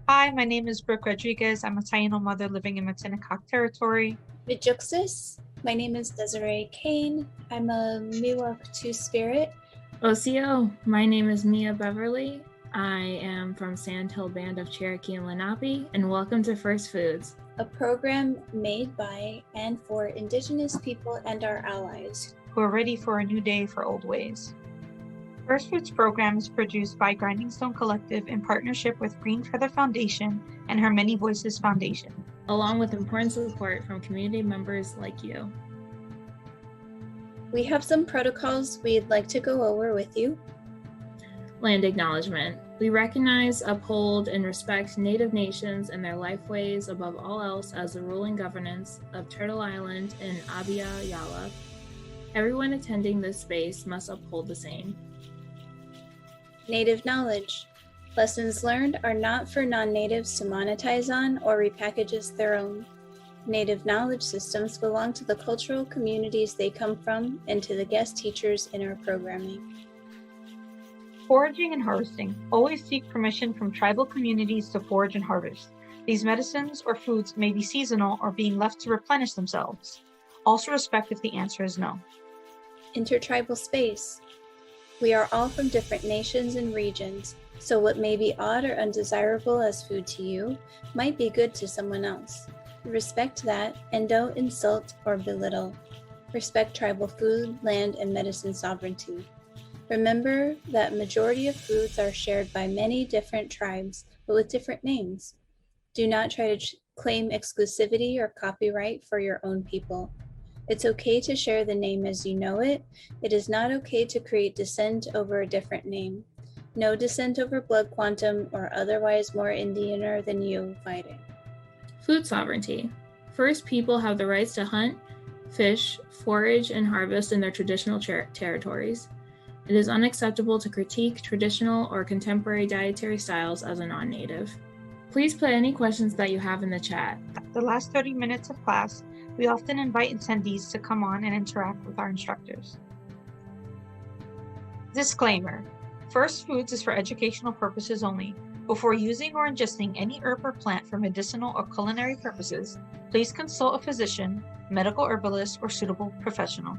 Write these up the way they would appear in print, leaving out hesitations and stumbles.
Hi, my name is Brooke Rodriguez. I'm a Taino mother living in Choctaw territory. Rejuxis. My name is Desiree Kane. I'm a Miwok Two-Spirit. OCO, my name is Mia Beverly. I am from Sandhill Band of Cherokee and Lenape, and welcome to First Foods, a program made by and for Indigenous people and our allies who are ready for a new day for old ways. First Foods program is produced by Grinding Stone Collective in partnership with Green Feather Foundation and Her Many Voices Foundation, along with important support from community members like you. We have some protocols we'd like to go over with you. Land acknowledgement. We recognize, uphold, and respect Native nations and their lifeways above all else as the ruling governance of Turtle Island and Abya Yala. Everyone attending this space must uphold the same. Native knowledge. Lessons learned are not for non-natives to monetize on or repackage as their own. Native knowledge systems belong to the cultural communities they come from and to the guest teachers in our programming. Foraging and harvesting. Always seek permission from tribal communities to forage and harvest. These medicines or foods may be seasonal or being left to replenish themselves. Also respect if the answer is no. Intertribal space. We are all from different nations and regions, so what may be odd or undesirable as food to you might be good to someone else. Respect that and don't insult or belittle. Respect tribal food, land, and medicine sovereignty. Remember that majority of foods are shared by many different tribes, but with different names. Do not try to claim exclusivity or copyright for your own people. It's okay to share the name as you know it. It is not okay to create dissent over a different name. No dissent over blood quantum or otherwise more Indianer than you fighting. Food sovereignty. First people have the rights to hunt, fish, forage, and harvest in their traditional territories. It is unacceptable to critique traditional or contemporary dietary styles as a non-native. Please put any questions that you have in the chat. The last 30 minutes of class, we often invite attendees to come on and interact with our instructors. Disclaimer: First Foods is for educational purposes only. Before using or ingesting any herb or plant for medicinal or culinary purposes, please consult a physician, medical herbalist, or suitable professional.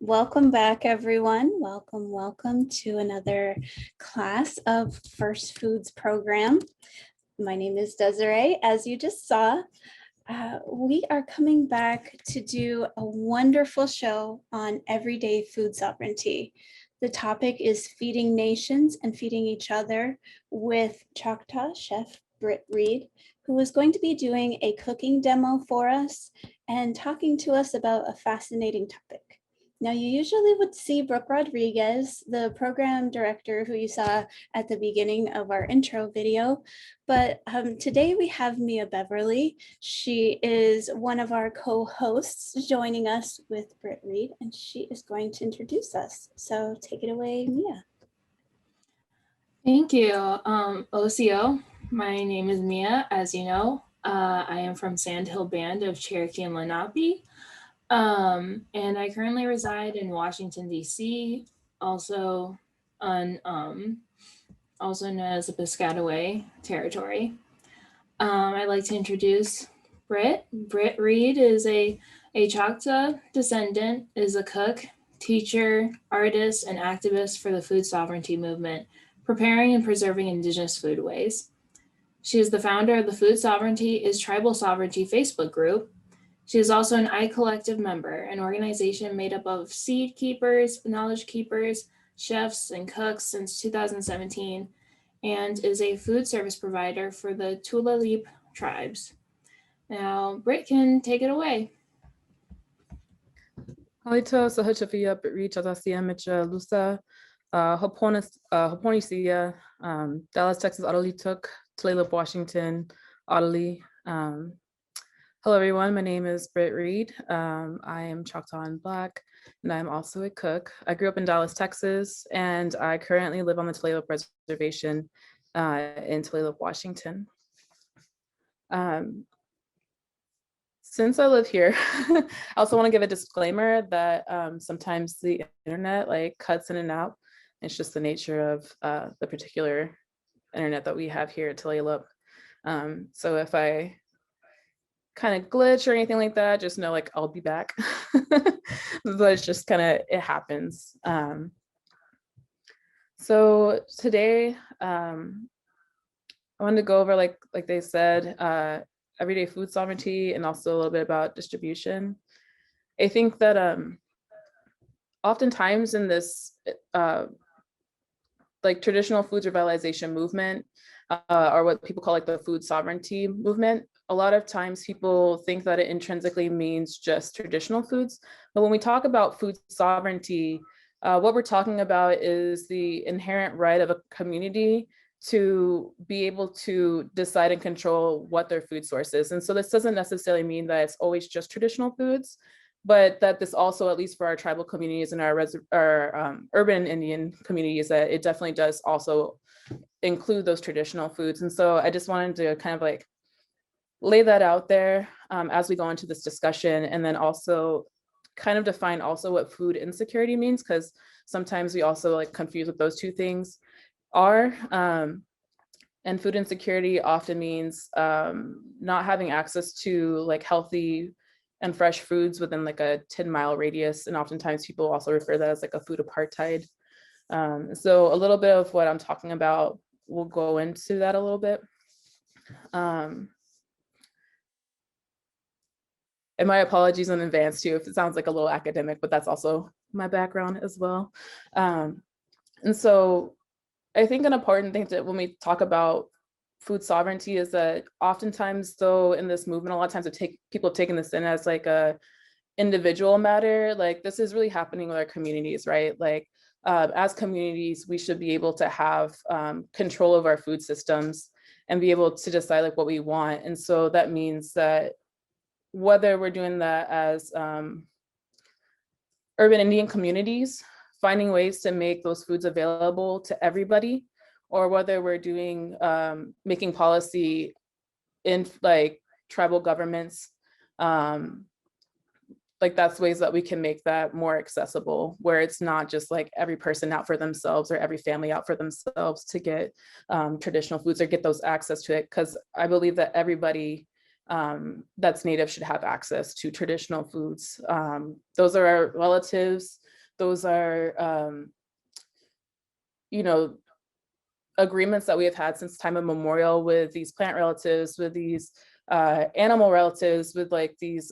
Welcome back, everyone. Welcome to another class of First Foods program. My name is Desiree. As you just saw, we are coming back to do a wonderful show on everyday food sovereignty. The topic is feeding nations and feeding each other with Choctaw chef Brit Reed, who is going to be doing a cooking demo for us and talking to us about a fascinating topic. Now, you usually would see Brooke Rodriguez, the program director who you saw at the beginning of our intro video, but today we have Mia Beverly. She is one of our co-hosts joining us with Brit Reed, and she is going to introduce us. So take it away, Mia. Thank you, OCO. My name is Mia, as you know. I am from Sandhill Band of Cherokee and Lenape. And I currently reside in Washington, D.C., also known as the Piscataway territory. I'd like to introduce Brit. Brit Reed is a Choctaw descendant, is a cook, teacher, artist, and activist for the food sovereignty movement, preparing and preserving Indigenous foodways. She is the founder of the Food Sovereignty is Tribal Sovereignty Facebook group. She is also an iCollective member, an organization made up of seed keepers, knowledge keepers, chefs, and cooks since 2017, and is a food service provider for the Tulalip tribes. Now, Brit can take it away. Halito sa hachafia Brit Chatasia Micha Lusa Hoponisia Dallas, Texas Audley took Tulalip, Washington Audley. Hello everyone, my name is Brit Reed. I am Choctaw and Black, and I'm also a cook. I grew up in Dallas, Texas, and I currently live on the Tulalip Reservation in Tulalip, Washington. Since I live here, I also want to give a disclaimer that sometimes the internet like cuts in and out. It's just the nature of the particular internet that we have here at Tulalip. So if I kind of glitch or anything like that, just know like I'll be back. But it's just kind of, it happens. So today, I wanted to go over like they said, everyday food sovereignty and also a little bit about distribution. I think that oftentimes in this like traditional foods revitalization movement, or what people call like the food sovereignty movement, a lot of times people think that it intrinsically means just traditional foods. But when we talk about food sovereignty, what we're talking about is the inherent right of a community to be able to decide and control what their food source is. And so this doesn't necessarily mean that it's always just traditional foods, but that this also, at least for our tribal communities and our urban Indian communities, that it definitely does also include those traditional foods. And so I just wanted to kind of like lay that out there as we go into this discussion, and then also kind of define also what food insecurity means, because sometimes we also like confuse what those two things are. And food insecurity often means not having access to like healthy and fresh foods within like a 10-mile radius. And oftentimes people also refer that as like a food apartheid. So a little bit of what I'm talking about, we'll go into that a little bit. And my apologies in advance too, if it sounds like a little academic, but that's also my background as well. And so I think an important thing that when we talk about food sovereignty is that oftentimes though in this movement, a lot of times people have taken this in as like a individual matter. Like this is really happening with our communities, right? Like as communities, we should be able to have control of our food systems and be able to decide like what we want. And so that means that whether we're doing that as urban Indian communities, finding ways to make those foods available to everybody, or whether we're doing making policy in like tribal governments, like that's ways that we can make that more accessible, where it's not just like every person out for themselves or every family out for themselves to get traditional foods or get those access to it. Because I believe that everybody that's Native should have access to traditional foods. Those are our relatives. Those are, you know, agreements that we have had since time immemorial with these plant relatives, with these animal relatives, with like these,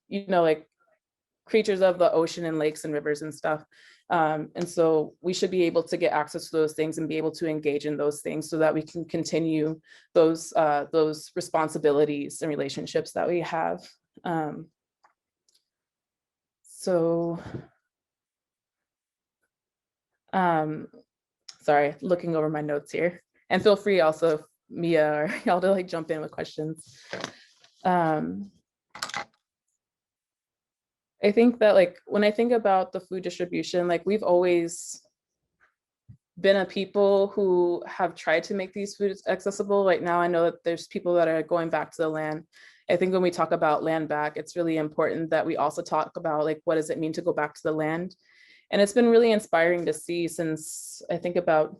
you know, like creatures of the ocean and lakes and rivers and stuff. And so we should be able to get access to those things and be able to engage in those things so that we can continue those responsibilities and relationships that we have. Sorry, looking over my notes here. And feel free also, Mia or y'all to like jump in with questions. I think that like when I think about the food distribution, like we've always been a people who have tried to make these foods accessible. Right now, I know that there's people that are going back to the land. I think when we talk about land back, it's really important that we also talk about like, what does it mean to go back to the land? And it's been really inspiring to see since I think about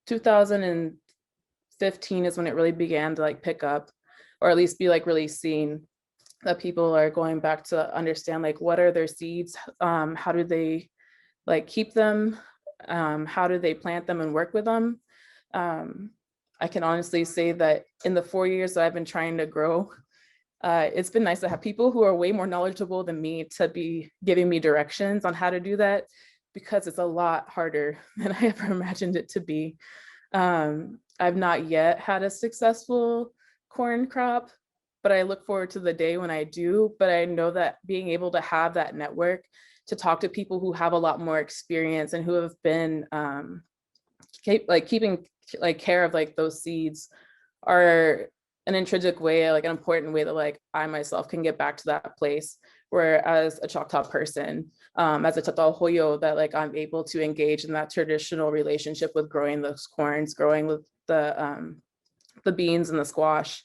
2015 is when it really began to like pick up, or at least be like really seen, that people are going back to understand like what are their seeds, how do they like keep them, how do they plant them and work with them. I can honestly say that in the 4 years that I've been trying to grow, it's been nice to have people who are way more knowledgeable than me to be giving me directions on how to do that, because it's a lot harder than I ever imagined it to be. I've not yet had a successful corn crop, but I look forward to the day when I do. But I know that being able to have that network to talk to people who have a lot more experience and who have been keeping like care of like those seeds are an intrinsic way, like an important way that like I myself can get back to that place where as a Choctaw person, as a Choctaw Hoyo, that like I'm able to engage in that traditional relationship with growing those corns, growing with the beans and the squash,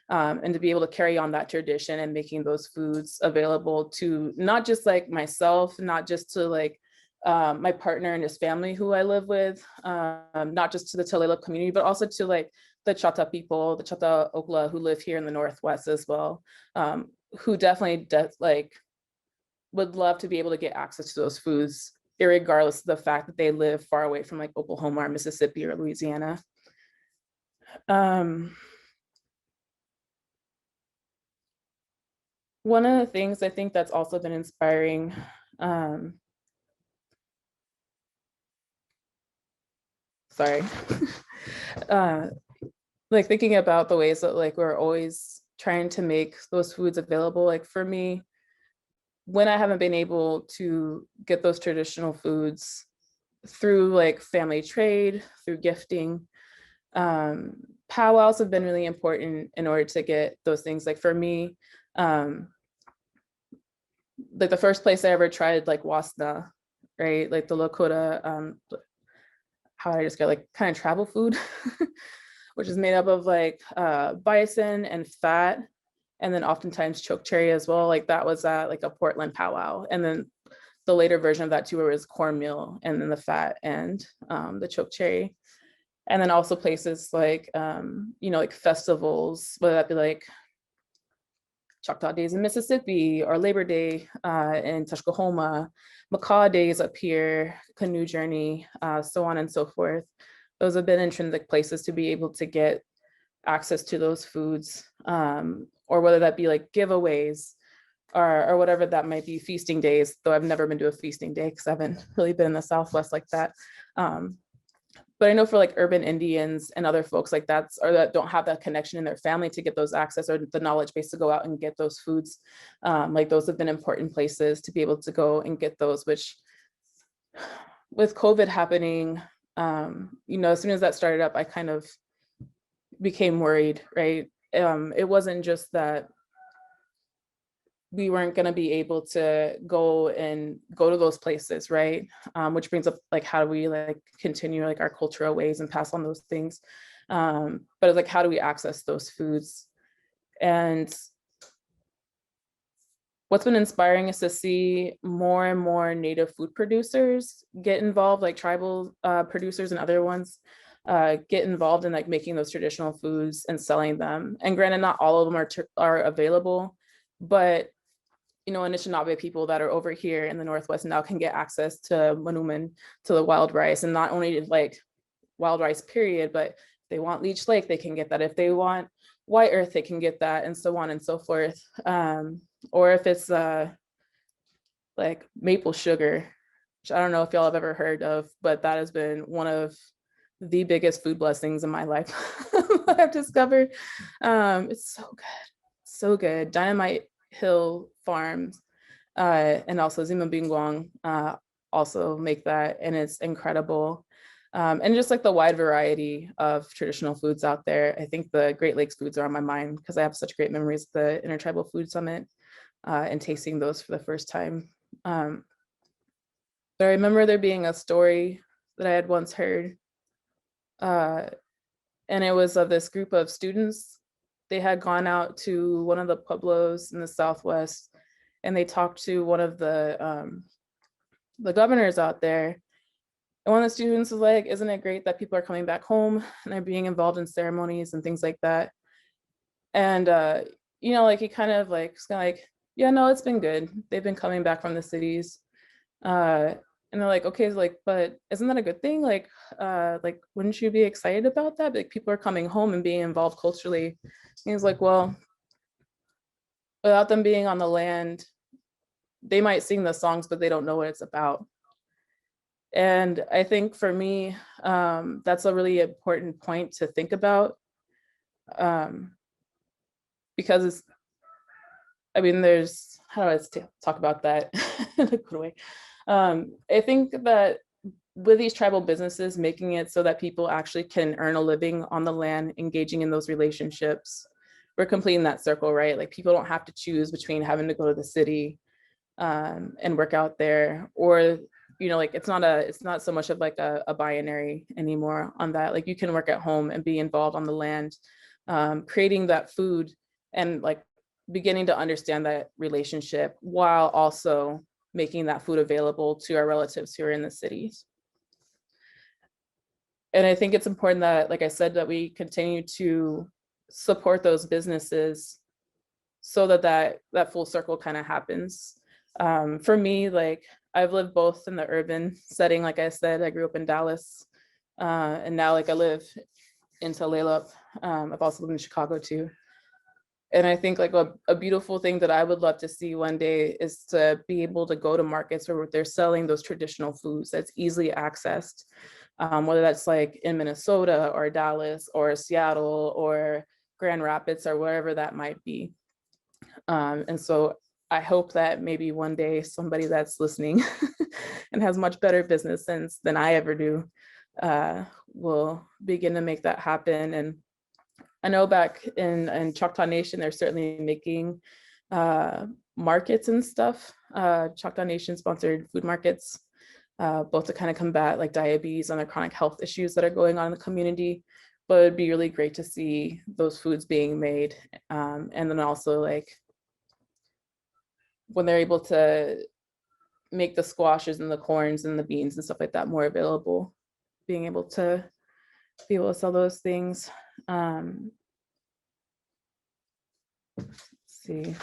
and to be able to carry on that tradition and making those foods available to not just like myself, not just to like my partner and his family who I live with, not just to the Tulalip community, but also to like the Choctaw people, the Choctaw Okla who live here in the Northwest as well, who definitely like would love to be able to get access to those foods, irregardless of the fact that they live far away from like Oklahoma or Mississippi or Louisiana. One of the things I think that's also been inspiring, sorry, like thinking about the ways that like we're always trying to make those foods available. Like for me, when I haven't been able to get those traditional foods through like family trade, through gifting, powwows have been really important in order to get those things. Like for me, like the first place I ever tried like wasna, right? Like the Lakota, how do I just get like kind of travel food, which is made up of like bison and fat, and then oftentimes choke cherry as well. Like that was at like a Portland powwow. And then the later version of that too was cornmeal and then the fat and the choke cherry. And then also places like, you know, like festivals, whether that be like Choctaw Days in Mississippi or Labor Day in Tushkahoma, Macaw Days up here, Canoe Journey, so on and so forth. Those have been intrinsic places to be able to get access to those foods, or whether that be like giveaways or whatever that might be, feasting days, though I've never been to a feasting day because I haven't really been in the Southwest like that. But I know for like urban Indians and other folks like that, or that don't have that connection in their family to get those access or the knowledge base to go out and get those foods, like those have been important places to be able to go and get those, which with COVID happening, you know, as soon as that started up, I kind of became worried, right? It wasn't just that we weren't going to be able to go to those places, right? Which brings up like, how do we like continue like our cultural ways and pass on those things? But it's like, how do we access those foods? And what's been inspiring is to see more and more native food producers get involved, like tribal producers and other ones get involved in like making those traditional foods and selling them. And granted, not all of them are available, but you know, Anishinaabe people that are over here in the Northwest now can get access to manuman, to the wild rice, and not only like wild rice period, but if they want Leech Lake, they can get that. If they want White Earth, they can get that, and so on and so forth. Or if it's like maple sugar, which I don't know if y'all have ever heard of, but that has been one of the biggest food blessings in my life that I've discovered. It's so good, so good. Dynamite Hill Farms and also Zima Bingwang also make that, and it's incredible. And just like the wide variety of traditional foods out there. I think the Great Lakes foods are on my mind because I have such great memories of the Intertribal Food Summit and tasting those for the first time. But I remember there being a story that I had once heard, and it was of this group of students. They had gone out to one of the pueblos in the Southwest, and they talked to one of the governors out there. And one of the students was like, "Isn't it great that people are coming back home and they're being involved in ceremonies and things like that?" And you know, like he kind of like, "Yeah, no, it's been good. They've been coming back from the cities." And they're like, okay, like, but isn't that a good thing? Like wouldn't you be excited about that? Like, people are coming home and being involved culturally. And he's like, well, without them being on the land, they might sing the songs, but they don't know what it's about. And I think for me, that's a really important point to think about, because it's, I mean, there's, how do I talk about that in a good way? I think that with these tribal businesses, making it so that people actually can earn a living on the land, engaging in those relationships, we're completing that circle, right? Like, people don't have to choose between having to go to the city and work out there, or, you know, like, it's not so much of like a binary anymore on that. Like, you can work at home and be involved on the land, creating that food, and like beginning to understand that relationship while also making that food available to our relatives who are in the cities. And I think it's important that, like I said, that we continue to support those businesses so that full circle kind of happens. For me, like, I've lived both in the urban setting. Like I said, I grew up in Dallas, and now, like, I live in Tulalip. I've also lived in Chicago too. And I think, like, a beautiful thing that I would love to see one day is to be able to go to markets where they're selling those traditional foods that's easily accessed, whether that's like in Minnesota or Dallas or Seattle or Grand Rapids or wherever that might be. And so I hope that maybe one day somebody that's listening and has much better business sense than I ever do will begin to make that happen. And I know back in Choctaw Nation, they're certainly making markets and stuff, Choctaw Nation sponsored food markets, both to kind of combat like diabetes and the chronic health issues that are going on in the community. But it'd be really great to see those foods being made. And then also, like, when they're able to make the squashes and the corns and the beans and stuff like that more available, being able to sell those things. Let's see.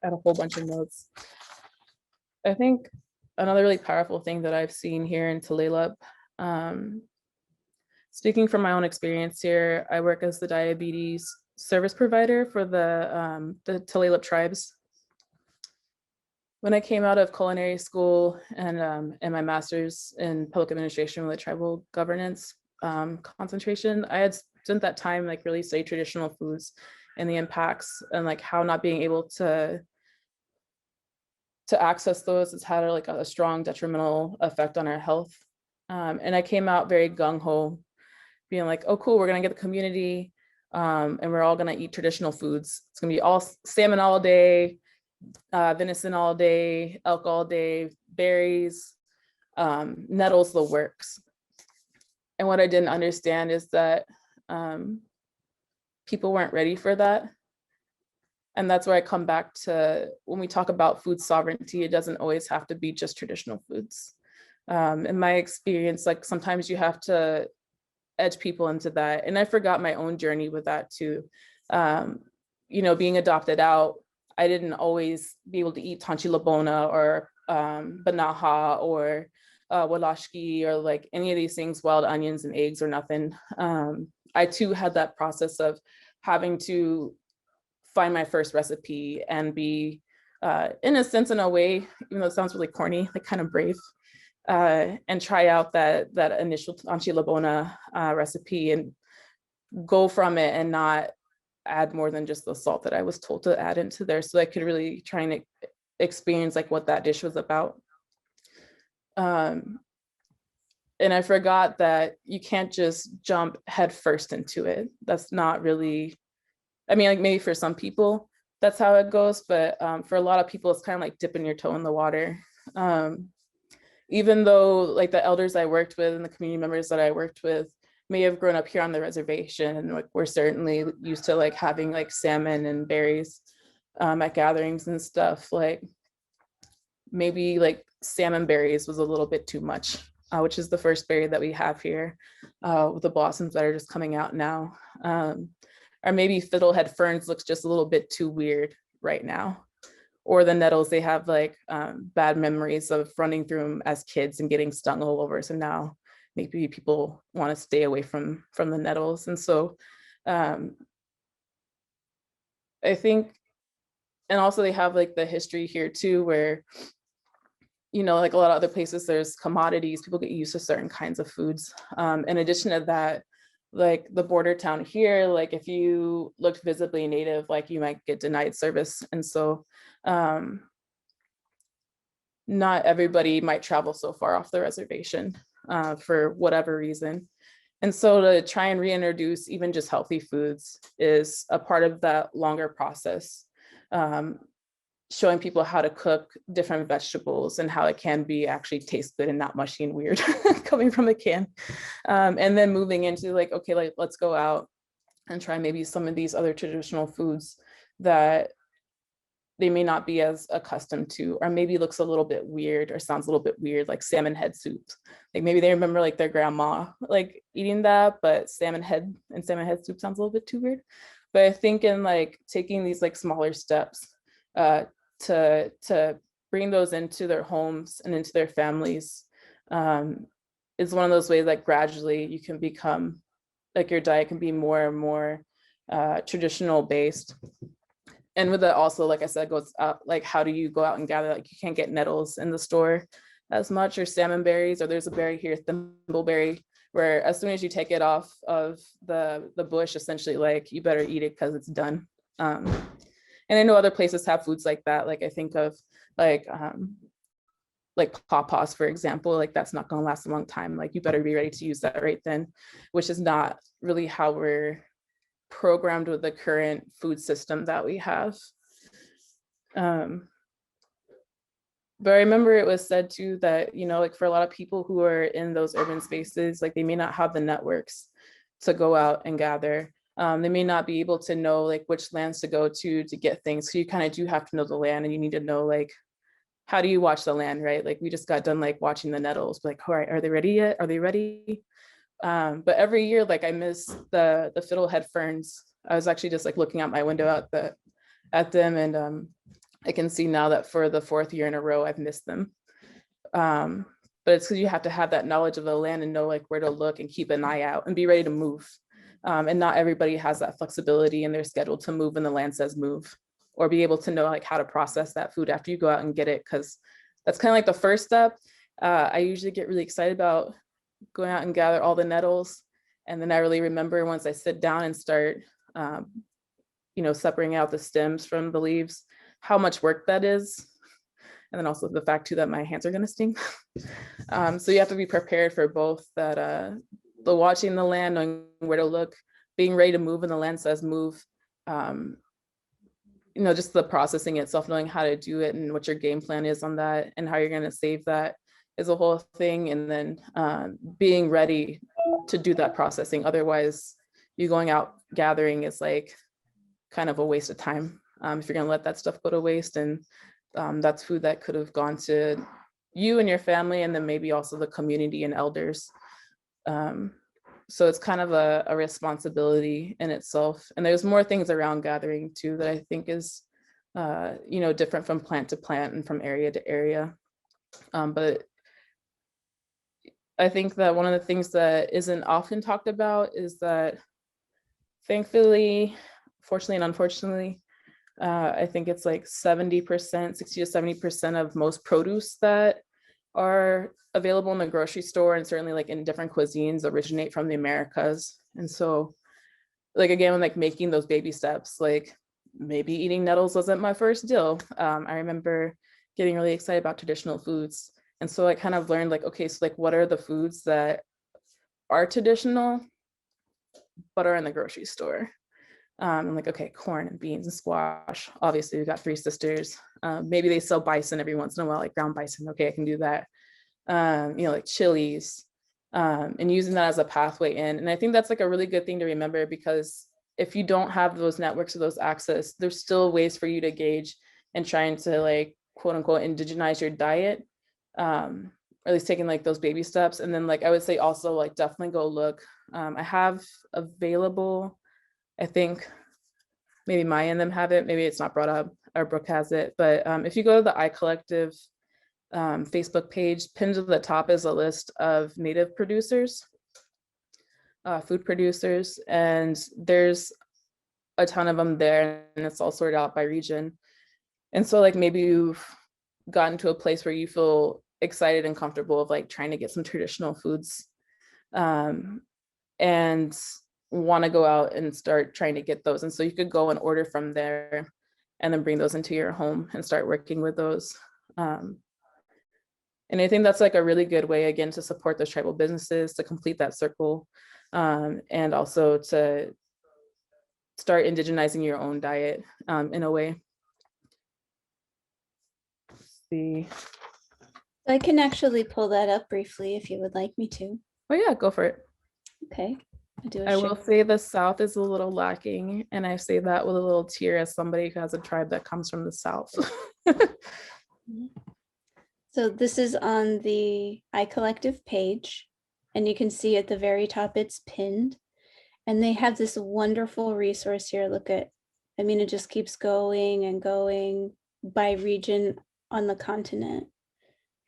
I had a whole bunch of notes. I think another really powerful thing that I've seen here in Tulalip, speaking from my own experience here, I work as the diabetes service provider for the Tulalip tribes. When I came out of culinary school and my master's in public administration with a tribal governance concentration, I had spent that time like really study traditional foods and the impacts, and like how not being able to access those has had like a strong detrimental effect on our health. And I came out very gung-ho, being like, oh cool, we're gonna get the community and we're all gonna eat traditional foods. It's gonna be all salmon all day, venison all day, elk all day, berries, nettles, the works. And what I didn't understand is that people weren't ready for that. And that's where I come back to, when we talk about food sovereignty, it doesn't always have to be just traditional foods. In my experience, like, sometimes you have to edge people into that. And I forgot my own journey with that too. You know, being adopted out, I didn't always be able to eat tanchi labona or banaha or walashki or like any of these things, wild onions and eggs or nothing. I too had that process of having to find my first recipe and be, in a sense, in a way, even though it sounds really corny, like kind of brave, and try out that initial tanchi labona recipe and go from it and not add more than just the salt that I was told to add into there, so I could really try and experience like what that dish was about. And I forgot that you can't just jump head first into it. That's not really, I mean, like maybe for some people that's how it goes, but for a lot of people it's kind of like dipping your toe in the water. Even though like the elders I worked with and the community members that I worked with may have grown up here on the reservation, and like we're certainly used to like having like salmon and berries at gatherings and stuff, like maybe like salmon berries was a little bit too much, which is the first berry that we have here with the blossoms that are just coming out now. Or maybe fiddlehead ferns looks just a little bit too weird right now. or the nettles, they have like bad memories of running through them as kids and getting stung all over. So now maybe people want to stay away from the nettles. And so I think, and also they have like the history here too, where, you know, like a lot of other places, there's commodities, people get used to certain kinds of foods. In addition to that, like the border town here, like if you looked visibly native, like you might get denied service. And so not everybody might travel so far off the reservation for whatever reason. And so to try and reintroduce even just healthy foods is a part of that longer process, showing people how to cook different vegetables and how it can be actually taste good and not mushy and weird coming from a can. And then moving into like, okay, like let's go out and try maybe some of these other traditional foods that they may not be as accustomed to, or maybe looks a little bit weird or sounds a little bit weird, like salmon head soup. Like maybe they remember like their grandma like eating that, but salmon head soup sounds a little bit too weird. But I think in like taking these like smaller steps to bring those into their homes and into their families is one of those ways that gradually you can become, like your diet can be more and more traditional based. And with that also, like I said, goes out, like how do you go out and gather, like you can't get nettles in the store as much, or salmon berries, or there's a berry here, thimbleberry, where as soon as you take it off of the bush, essentially like you better eat it because it's done. And I know other places have foods like that. Like I think of like pawpaws, for example, like that's not going to last a long time. Like you better be ready to use that right then, which is not really how we're programmed with the current food system that we have. But I remember it was said too that, you know, like for a lot of people who are in those urban spaces, like they may not have the networks to go out and gather. They may not be able to know like which lands to go to get things. So you kind of do have to know the land, and you need to know like, how do you watch the land, right? Like we just got done like watching the nettles, like, all right, are they ready yet? Are they ready? But every year, like I miss the fiddlehead ferns. I was actually just like looking out my window at them, and I can see now that for the 4th year in a row, I've missed them. But it's because you have to have that knowledge of the land and know like where to look and keep an eye out and be ready to move. And not everybody has that flexibility in their schedule to move when the land says move, or be able to know like how to process that food after you go out and get it, because that's kind of like the first step. I usually get really excited about going out and gather all the nettles, and then I really remember once I sit down and start you know, separating out the stems from the leaves, how much work that is. And then also the fact too that my hands are going to sting. So you have to be prepared for both that, the watching the land, knowing where to look, being ready to move when the land says move. You know, just the processing itself, knowing how to do it and what your game plan is on that and how you're going to save that is a whole thing. And then being ready to do that processing. Otherwise, you going out gathering is like kind of a waste of time. If you're going to let that stuff go to waste, and that's food that could have gone to you and your family, and then maybe also the community and elders. So it's kind of a responsibility in itself. And there's more things around gathering too that I think is, you know, different from plant to plant and from area to area. But I think that one of the things that isn't often talked about is that thankfully, fortunately and unfortunately, I think it's like 70%, 60 to 70% of most produce that are available in the grocery store, and certainly like in different cuisines, originate from the Americas. And so like, again, like making those baby steps, like maybe eating nettles wasn't my first deal. I remember getting really excited about traditional foods. And so I kind of learned like, okay, so like what are the foods that are traditional, but are in the grocery store? I'm like, okay, corn and beans and squash. Obviously, we've got Three Sisters. Maybe they sell bison every once in a while, like ground bison. Okay, I can do that. You know, like chilies, and using that as a pathway in. And I think that's like a really good thing to remember, because if you don't have those networks or those access, there's still ways for you to gauge and trying to like, quote unquote, indigenize your diet, or at least taking like those baby steps. And then like, I would say also like definitely go look. I have available, I think maybe Maya and them have it, maybe it's not brought up, or Brooke has it, but if you go to the iCollective Facebook page, pinned to the top is a list of native producers, food producers, and there's a ton of them there, and it's all sorted out by region. And so like maybe you've gotten to a place where you feel excited and comfortable of like trying to get some traditional foods, and want to go out and start trying to get those. And so you could go and order from there and then bring those into your home and start working with those. And I think that's like a really good way, again, to support those tribal businesses, to complete that circle, and also to start indigenizing your own diet in a way. Let's see. I can actually pull that up briefly if you would like me to. Oh yeah, go for it. Okay. I will say the South is a little lacking, and I say that with a little tear as somebody who has a tribe that comes from the South. So this is on the iCollective page, and you can see at the very top it's pinned, and they have this wonderful resource here. Look at, I mean, it just keeps going and going by region on the continent,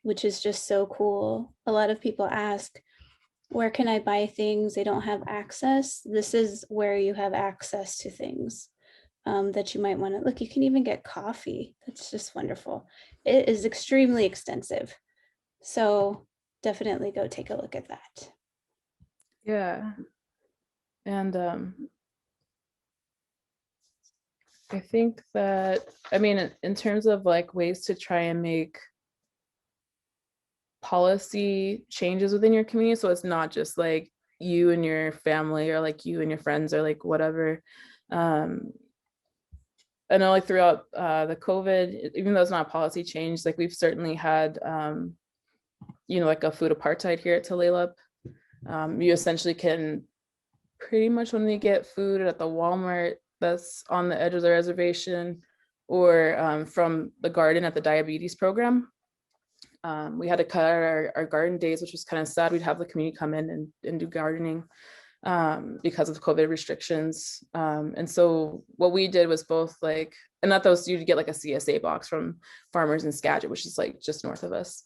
which is just so cool. A lot of people ask, where can I buy things? They don't have access. This is where you have access to things that you might want to look. You can even get coffee. That's just wonderful. It is extremely extensive. So definitely go take a look at that. Yeah. And I think that, I mean, in terms of like ways to try and make policy changes within your community, so it's not just like you and your family or like you and your friends or like whatever. I know like throughout the COVID, even though it's not a policy change, like we've certainly had you know, like a food apartheid here at Tulalip. You essentially can pretty much only get food at the Walmart that's on the edge of the reservation, or from the garden at the diabetes program. We had to cut out our garden days, which was kind of sad. We'd have the community come in and do gardening because of COVID restrictions. And so what we did was both like, and not those, you'd get like a CSA box from farmers in Skagit, which is like just north of us.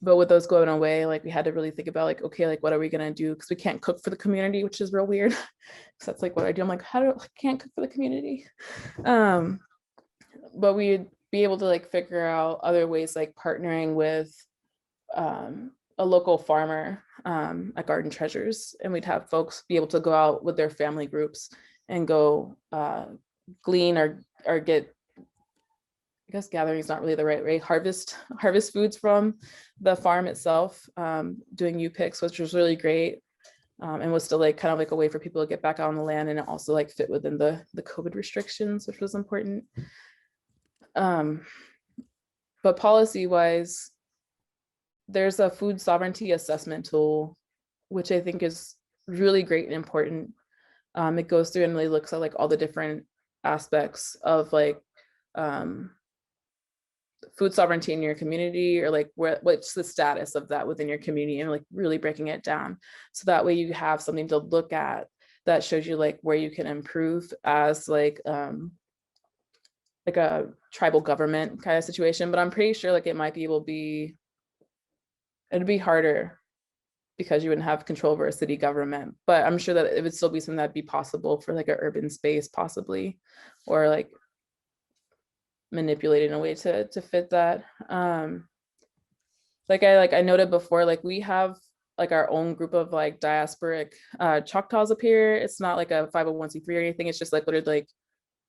But with those going away, like we had to really think about like, okay, like what are we gonna do? Because we can't cook for the community, which is real weird. So that's like what I do. I'm like, I can't cook for the community. But we'd be able to like figure out other ways, like partnering with a local farmer at Garden Treasures, and we'd have folks be able to go out with their family groups and go glean or get, I guess gathering is not really the right way, harvest foods from the farm itself, doing U-picks, which was really great, and was still like kind of like a way for people to get back out on the land, and it also like fit within the COVID restrictions, which was important. But policy wise, there's a food sovereignty assessment tool, which I think is really great and important. It goes through and really looks at like all the different aspects of like food sovereignty in your community, or like what's the status of that within your community, and like really breaking it down. So that way you have something to look at that shows you like where you can improve as like a tribal government kind of situation. But I'm pretty sure like it might be able to be, it'd be harder because you wouldn't have control over a city government, but I'm sure that it would still be something that'd be possible for like an urban space possibly, or like manipulated in a way to fit that. Like I noted before, like we have like our own group of like diasporic Choctaws up here. It's not like a 501c3 or anything. It's just like literally like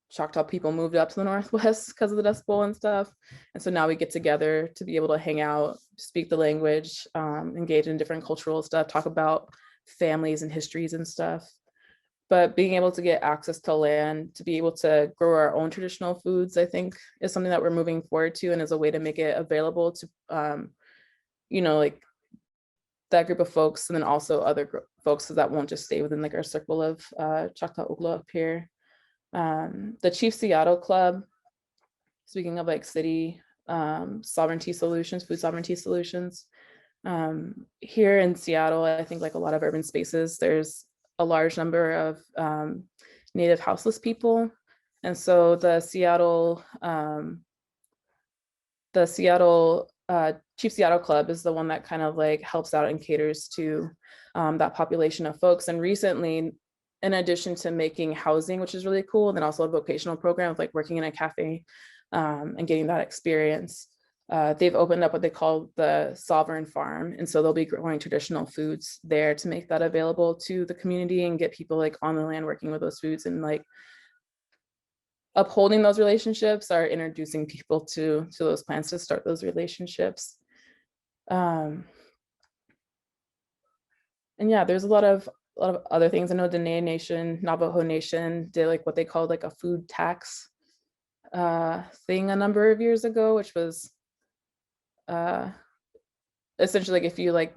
Choctaw people moved up to the Northwest because of the Dust Bowl and stuff. And so now we get together to be able to hang out, speak the language, engage in different cultural stuff, talk about families and histories and stuff. But being able to get access to land, to be able to grow our own traditional foods, I think is something that we're moving forward to, and is a way to make it available to, you know, like that group of folks, and then also other folks, so that won't just stay within like our circle of Choctaw Ogla up here. The Chief Seattle Club, speaking of like city sovereignty solutions, food sovereignty solutions, here in Seattle, I think like a lot of urban spaces, there's a large number of Native houseless people, And so the Seattle Chief Seattle Club is the one that kind of like helps out and caters to that population of folks. And recently, in addition to making housing, which is really cool, and then also a vocational program of like working in a cafe and getting that experience, they've opened up what they call the Sovereign Farm. And so they'll be growing traditional foods there to make that available to the community and get people like on the land working with those foods and like upholding those relationships, are introducing people to those plants to start those relationships. And yeah, there's a lot of other things. I know Dene Nation, Navajo Nation did like what they called like a food tax thing a number of years ago, which was essentially like if you like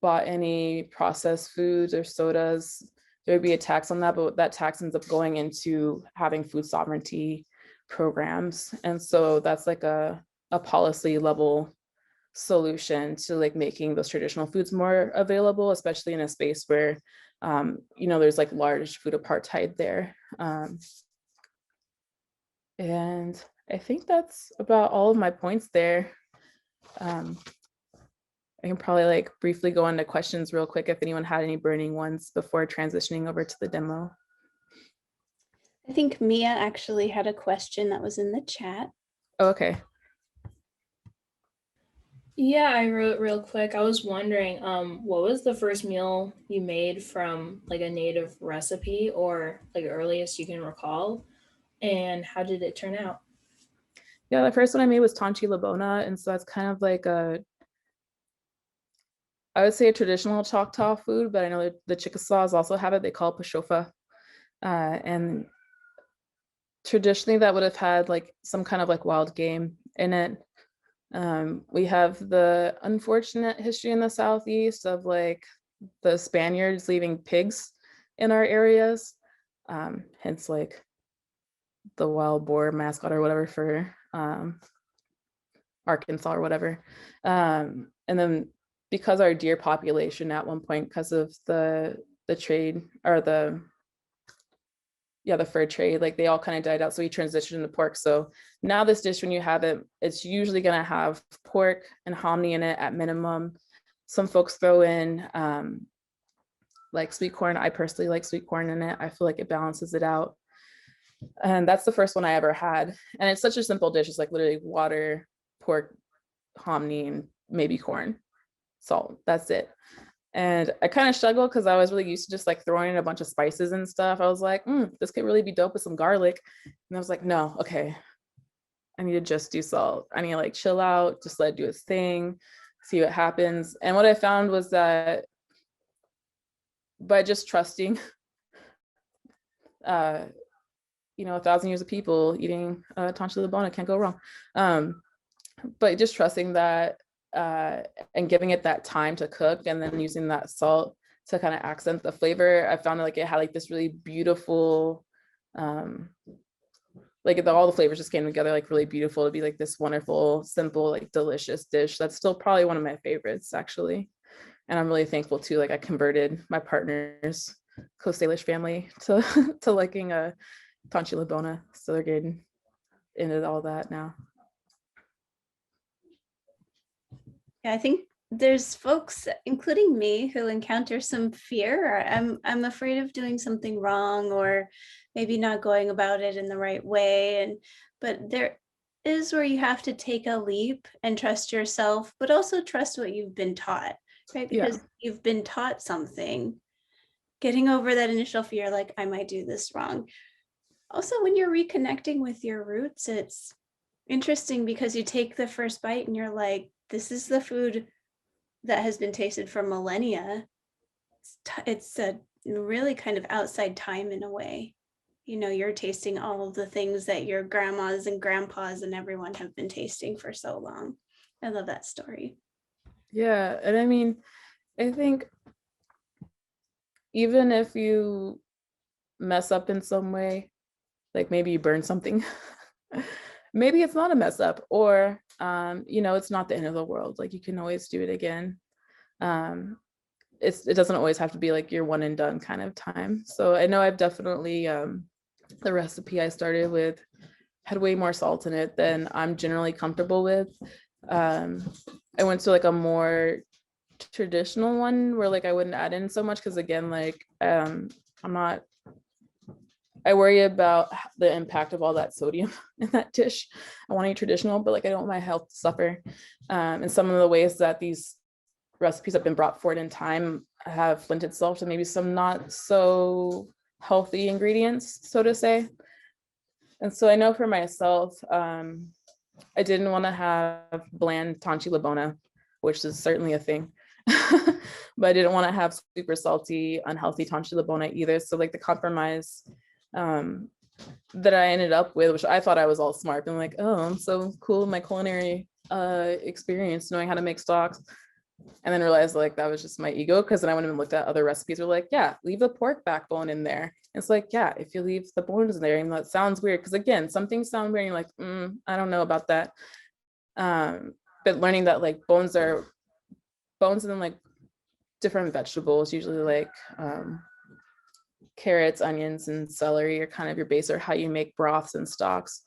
bought any processed foods or sodas, there would be a tax on that, but that tax ends up going into having food sovereignty programs. And so that's like a policy level solution to like making those traditional foods more available, especially in a space where, you know, there's like large food apartheid there. And I think that's about all of my points there. I can probably like briefly go into questions real quick if anyone had any burning ones before transitioning over to the demo. I think Mia actually had a question that was in the chat. Oh, okay. Yeah, I wrote real quick. I was wondering, what was the first meal you made from like a native recipe or like earliest you can recall? And how did it turn out? Yeah, the first one I made was Tanchi Labona. And so that's kind of like I would say a traditional Choctaw food, but I know the Chickasaws also have it. They call it pashofa. And traditionally that would have had like some kind of like wild game in it. We have the unfortunate history in the Southeast of like the Spaniards leaving pigs in our areas, hence like the wild boar mascot or whatever for Arkansas or whatever. And then because our deer population at one point, because of the trade or the fur trade, like they all kind of died out. So we transitioned into pork. So now this dish, when you have it, it's usually going to have pork and hominy in it at minimum. Some folks throw in like sweet corn. I personally like sweet corn in it. I feel like it balances it out. And that's the first one I ever had. And it's such a simple dish. It's like literally water, pork, hominy, and maybe corn, salt. That's it. And I kind of struggled because I was really used to just like throwing in a bunch of spices and stuff. I was like, this could really be dope with some garlic. And I was like, no, okay, I need to just do salt. I need to like chill out, just let it do its thing, see what happens. And what I found was that by just trusting, 1,000 years of people eating Tanchi Labona, can't go wrong. But just trusting that and giving it that time to cook, and then using that salt to kind of accent the flavor. I found like it had like this really beautiful, like all the flavors just came together like really beautiful to be like this wonderful, simple, like delicious dish. That's still probably one of my favorites actually. And I'm really thankful too, like I converted my partner's Coast Salish family to liking a Tanchi Labona. So they're getting into all that now. Yeah, I think there's folks, including me, who encounter some fear. I'm afraid of doing something wrong or maybe not going about it in the right way. But there is where you have to take a leap and trust yourself, but also trust what you've been taught, right? Because you've been taught something. Getting over that initial fear, like I might do this wrong. Also, when you're reconnecting with your roots, it's interesting because you take the first bite and you're like, this is the food that has been tasted for millennia. It's a really kind of outside time in a way. You're tasting all of the things that your grandmas and grandpas and everyone have been tasting for so long. I love that story. Yeah, and I mean, I think even if you mess up in some way, like maybe you burn something, maybe it's not a mess up, or it's not the end of the world. Like you can always do it again. It doesn't always have to be like your one and done kind of time. So I know I've definitely the recipe I started with had way more salt in it than I'm generally comfortable with. I went to like a more traditional one where like I wouldn't add in so much because again, like I'm not, I worry about the impact of all that sodium in that dish. I want to eat traditional, but like I don't want my health to suffer. And some of the ways that these recipes have been brought forward in time have lent itself to maybe some not so healthy ingredients, so to say. And so I know for myself, I didn't want to have bland tanchi labona, which is certainly a thing. But I didn't want to have super salty, unhealthy tanchi labona either. So like the compromise that I ended up with, which I thought I was all smart, and like, oh, I'm so cool in my culinary experience, knowing how to make stocks. And then realized like that was just my ego, because then I went and looked at other recipes. We're like, yeah, leave the pork backbone in there. It's like, yeah, if you leave the bones in there, and that sounds weird, because again, some things sound weird. And you're like, I don't know about that. But learning that like bones and then like different vegetables, usually like carrots, onions, and celery are kind of your base, or how you make broths and stocks.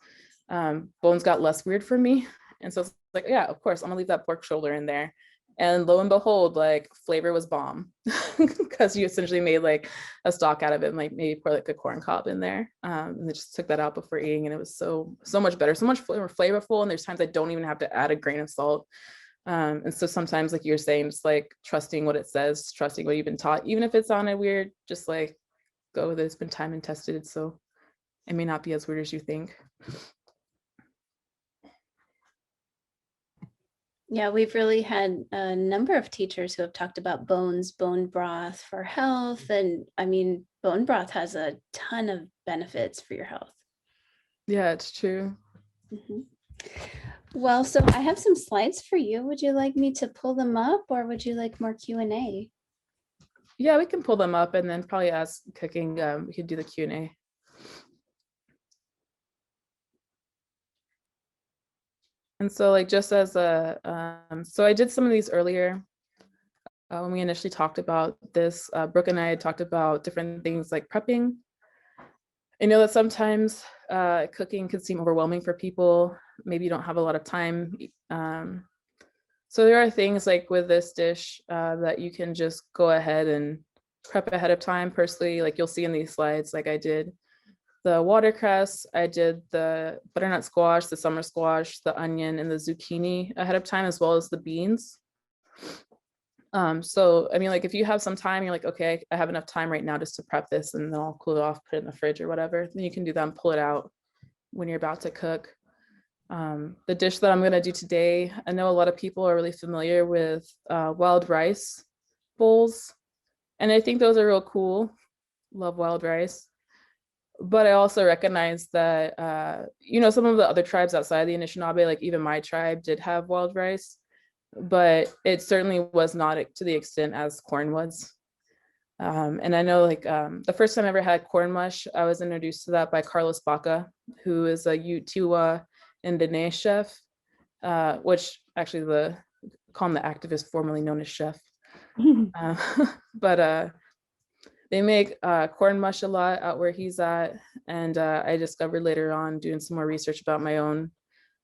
Bones got less weird for me. And so it's like, yeah, of course, I'm gonna leave that pork shoulder in there. And lo and behold, like flavor was bomb, because you essentially made like a stock out of it, and like maybe pour like a corn cob in there. And they just took that out before eating, and it was so much better, so much more flavorful. And there's times I don't even have to add a grain of salt. And so sometimes, like you're saying, just like trusting what it says, trusting what you've been taught, even if it sounded weird, just like go with it. It's been time and tested, so it may not be as weird as you think. Yeah, we've really had a number of teachers who have talked about bones, bone broth for health. And I mean, bone broth has a ton of benefits for your health. Yeah, it's true. Mm-hmm. Well, so I have some slides for you. Would you like me to pull them up, or would you like more Q&A? Yeah, we can pull them up, and then probably as cooking, we could do the Q&A. And so like just as a, so I did some of these earlier when we initially talked about this. Brooke and I had talked about different things like prepping. I know that sometimes cooking can seem overwhelming for people. Maybe you don't have a lot of time. So there are things like with this dish that you can just go ahead and prep ahead of time. Personally, like you'll see in these slides, like I did the watercress, I did the butternut squash, the summer squash, the onion, and the zucchini ahead of time, as well as the beans. So, I mean, like if you have some time, you're like, okay, I have enough time right now just to prep this, and then I'll cool it off, put it in the fridge or whatever. Then you can do that and pull it out when you're about to cook. The dish that I'm gonna do today, I know a lot of people are really familiar with wild rice bowls. And I think those are real cool. Love wild rice. But I also recognize that, some of the other tribes outside the Anishinaabe, like even my tribe did have wild rice, but it certainly was not to the extent as corn was. And I know like the first time I ever had corn mush, I was introduced to that by Carlos Baca, who is a Utiwa Indonesian chef, which actually call him the activist formerly known as chef. But they make corn mush a lot out where he's at. And I discovered later on doing some more research about my own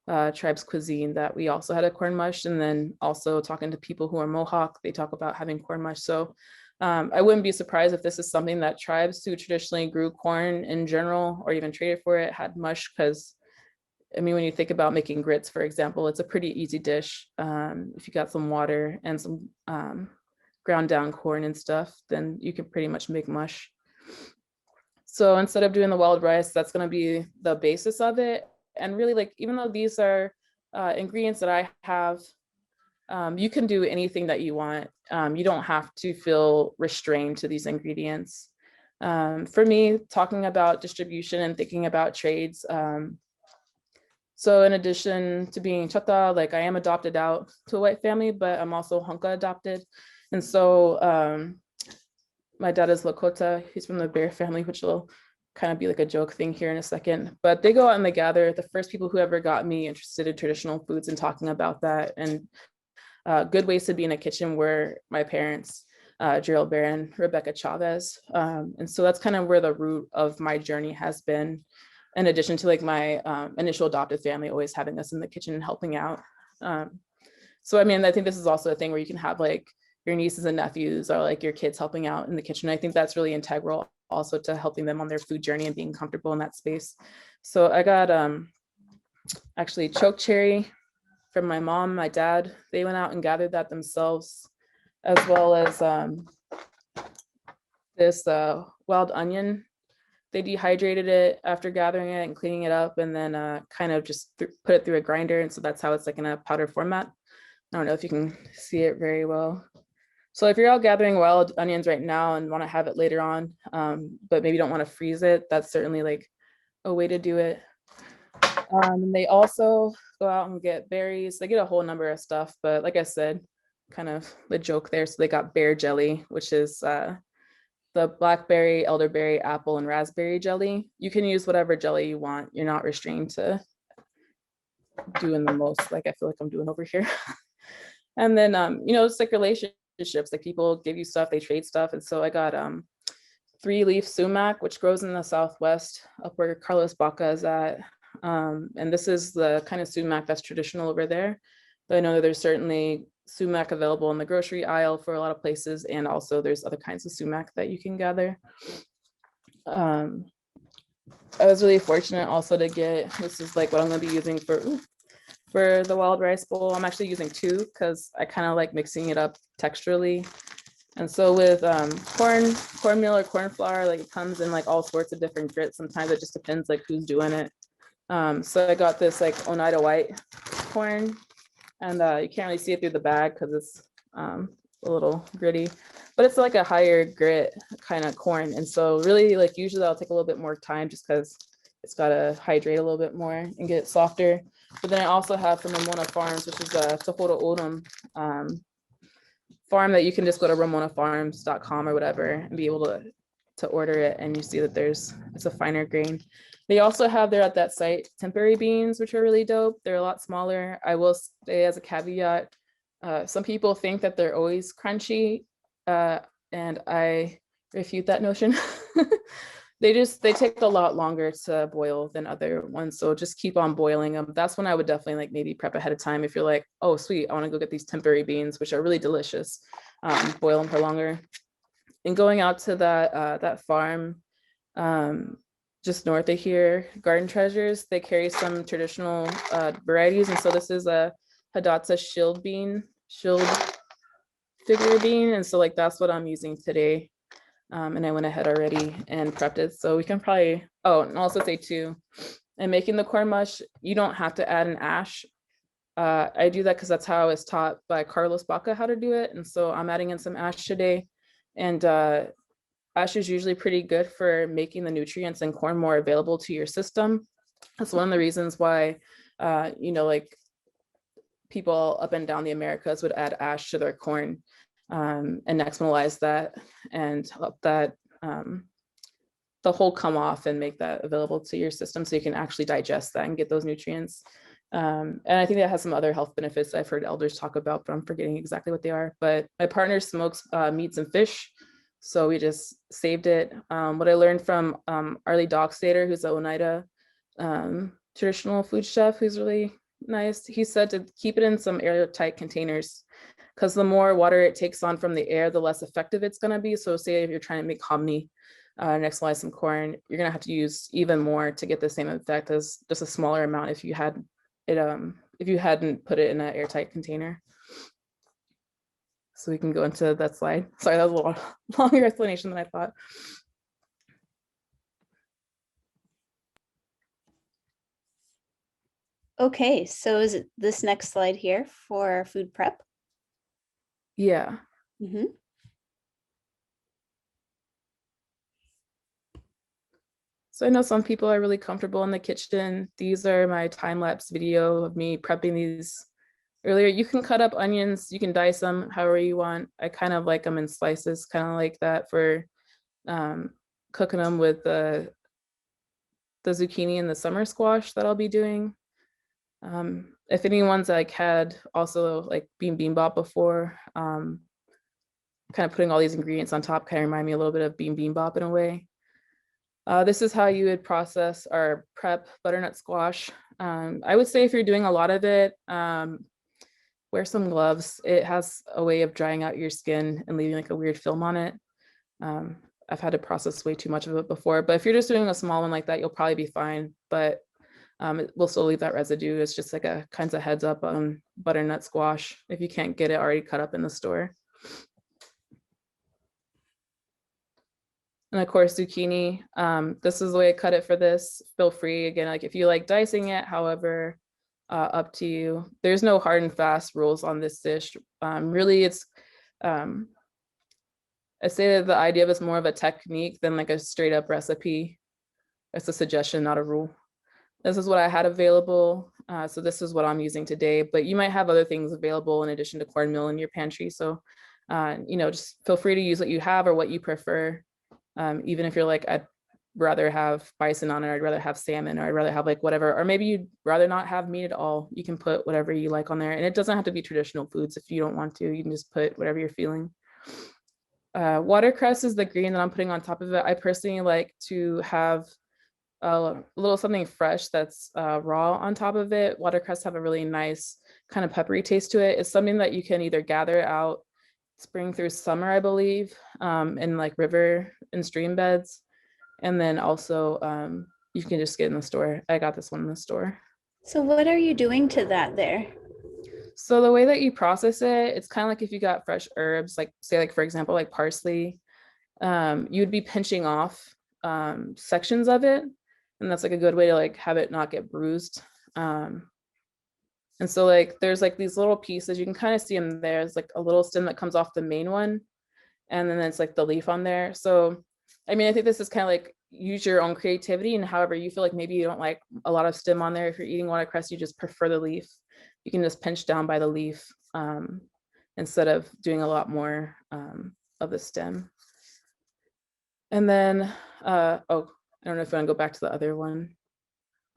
tribe's cuisine that we also had a corn mush. And then also talking to people who are Mohawk, they talk about having corn mush. So I wouldn't be surprised if this is something that tribes who traditionally grew corn in general, or even traded for it, had mush. Because I mean, when you think about making grits, for example, it's a pretty easy dish. If you got some water and some ground down corn and stuff, then you can pretty much make mush. So instead of doing the wild rice, that's going to be the basis of it. And really, like, even though these are ingredients that I have, you can do anything that you want. You don't have to feel restrained to these ingredients. For me, talking about distribution and thinking about trades, so in addition to being Choctaw, like I am adopted out to a white family, but I'm also Hunka adopted. And so my dad is Lakota. He's from the Bear family, which will kind of be like a joke thing here in a second. But they go out and they gather. The first people who ever got me interested in traditional foods and talking about that, and good ways to be in a kitchen were my parents. Gerald Bear and Rebecca Chavez. And so that's kind of where the root of my journey has been, in addition to like my initial adoptive family always having us in the kitchen and helping out. So I mean, I think this is also a thing where you can have like your nieces and nephews or like your kids helping out in the kitchen. I think that's really integral also to helping them on their food journey and being comfortable in that space. So I got actually choke cherry from my mom, my dad. They went out and gathered that themselves, as well as this wild onion. They dehydrated it after gathering it and cleaning it up, and then kind of just put it through a grinder. And so that's how it's like in a powder format. I don't know if you can see it very well. So if you're out gathering wild onions right now and want to have it later on, but maybe don't want to freeze it, that's certainly like a way to do it. They also go out and get berries. They get a whole number of stuff, but like I said, kind of the joke there. So they got bear jelly, which is the blackberry, elderberry, apple, and raspberry jelly. You can use whatever jelly you want. You're not restrained to doing the most, like I feel like I'm doing over here. And then, you know, it's like relationships, like people give you stuff, they trade stuff. And so I got 3-leaf sumac, which grows in the Southwest, up where Carlos Baca is at. And this is the kind of sumac that's traditional over there. But I know that there's certainly sumac available in the grocery aisle for a lot of places. And also there's other kinds of sumac that you can gather. I was really fortunate also to get, this is like what I'm gonna be using for the wild rice bowl. I'm actually using 2 because I kind of like mixing it up texturally. And so with cornmeal or corn flour, like it comes in like all sorts of different grits. Sometimes it just depends like who's doing it. So I got this like Oneida white corn, and you can't really see it through the bag because it's a little gritty, but it's like a higher grit kind of corn. And so really like usually I'll take a little bit more time just because it's got to hydrate a little bit more and get softer. But then I also have from Ramona Farms, which is a Tohoto O'odham farm that you can just go to ramonafarms.com or whatever and be able to order it. And you see that it's a finer grain. They also have there at that site temporary beans, which are really dope. They're a lot smaller. I will say as a caveat, some people think that they're always crunchy, and I refute that notion. They take a lot longer to boil than other ones. So just keep on boiling them. That's when I would definitely like maybe prep ahead of time. If you're like, oh, sweet, I want to go get these temporary beans, which are really delicious. Boil them for longer. And going out to that farm, just north of here, Garden Treasures, they carry some traditional varieties. And so this is a Hidatsa shield figure bean. And so like, that's what I'm using today. And I went ahead already and prepped it. So we can probably, and also say too, and making the corn mush, you don't have to add an ash. I do that because that's how I was taught by Carlos Baca how to do it. And so I'm adding in some ash today. And ash is usually pretty good for making the nutrients in corn more available to your system. That's one of the reasons why, you know, like people up and down the Americas would add ash to their corn. And nixtamalize that and let that the whole come off and make that available to your system so you can actually digest that and get those nutrients. And I think that has some other health benefits I've heard elders talk about, but I'm forgetting exactly what they are. But my partner smokes meats and fish, so we just saved it. What I learned from Arlie Dockstader, who's a Oneida traditional food chef, who's really nice. He said to keep it in some airtight containers, because the more water it takes on from the air, the less effective it's going to be. So say if you're trying to make hominy, nixtamalize some corn, you're going to have to use even more to get the same effect as just a smaller amount if you had it, if you hadn't put it in an airtight container. So we can go into that slide. Sorry, that was a little longer explanation than I thought. Okay, so is it this next slide here for food prep? Yeah. Mm-hmm. So I know some people are really comfortable in the kitchen. These are my time-lapse video of me prepping these earlier. You can cut up onions, you can dice them however you want. I kind of like them in slices, kind of like that for cooking them with the zucchini and the summer squash that I'll be doing. If anyone's like had also like bean bop before, kind of putting all these ingredients on top kind of remind me a little bit of bean bop in a way. This is how you would process or prep butternut squash. I would say if you're doing a lot of it, wear some gloves. It has a way of drying out your skin and leaving like a weird film on it. I've had to process way too much of it before, but if you're just doing a small one like that, you'll probably be fine, but it will still leave that residue. It's just like a kinds of heads up on butternut squash if you can't get it already cut up in the store. And of course, zucchini. This is the way I cut it for this. Feel free, again, like if you like dicing it, however, up to you. There's no hard and fast rules on this dish. Really, it's I say that the idea of it's more of a technique than like a straight up recipe. It's a suggestion, not a rule. This is what I had available. So this is what I'm using today, but you might have other things available in addition to cornmeal in your pantry. So, just feel free to use what you have or what you prefer. Even if you're like, I'd rather have bison on it, or I'd rather have salmon, or I'd rather have like whatever, or maybe you'd rather not have meat at all. You can put whatever you like on there, and it doesn't have to be traditional foods. If you don't want to, you can just put whatever you're feeling. Watercress is the green that I'm putting on top of it. I personally like to have a little something fresh that's raw on top of it. Watercress have a really nice kind of peppery taste to it. It's something that you can either gather out spring through summer, I believe, in like river and stream beds. And then also you can just get in the store. I got this one in the store. So what are you doing to that there? So the way that you process it, it's kind of like if you got fresh herbs, like say like, for example, like parsley, you'd be pinching off sections of it. And that's like a good way to like have it not get bruised. And so like, there's like these little pieces, you can kind of see them there. There's like a little stem that comes off the main one. And then it's like the leaf on there. So, I mean, I think this is kind of like use your own creativity, and however you feel like maybe you don't like a lot of stem on there. If you're eating watercress, you just prefer the leaf. You can just pinch down by the leaf instead of doing a lot more of the stem. And then, I don't know if you want to go back to the other one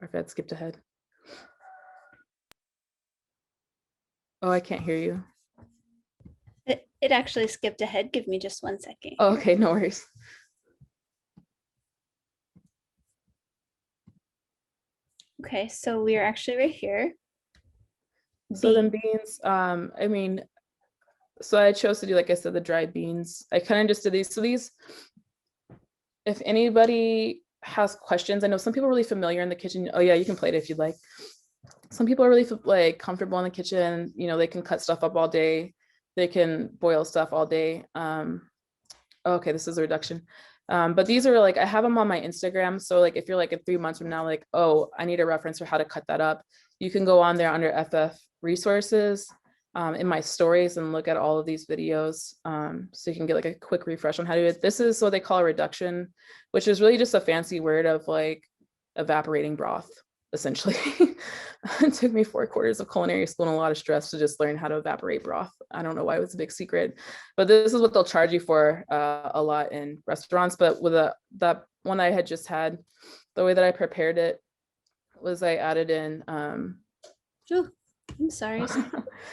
or if I'd skipped ahead. Oh, I can't hear you. It actually skipped ahead. Give me just 1 second. Oh, okay, no worries. Okay, so we are actually right here. So then beans, I mean, so I chose to do, like I said, the dried beans. I kind of just did these. So these, if anybody has questions, I know some people are really familiar in the kitchen. Oh yeah, you can plate it if you'd like. Some people are really like comfortable in the kitchen. They can cut stuff up all day. They can boil stuff all day. Okay, this is a reduction. But these are like, I have them on my Instagram. So like, if you're like in 3 months from now, like, oh, I need a reference for how to cut that up, you can go on there under FF resources in my stories and look at all of these videos. So you can get like a quick refresh on how to do it. This is what they call a reduction, which is really just a fancy word of like evaporating broth, essentially. It took me 4 quarters of culinary school and a lot of stress to just learn how to evaporate broth. I don't know why it was a big secret, but this is what they'll charge you for a lot in restaurants. But with that one I had just had, the way that I prepared it was I added in. I'm sorry.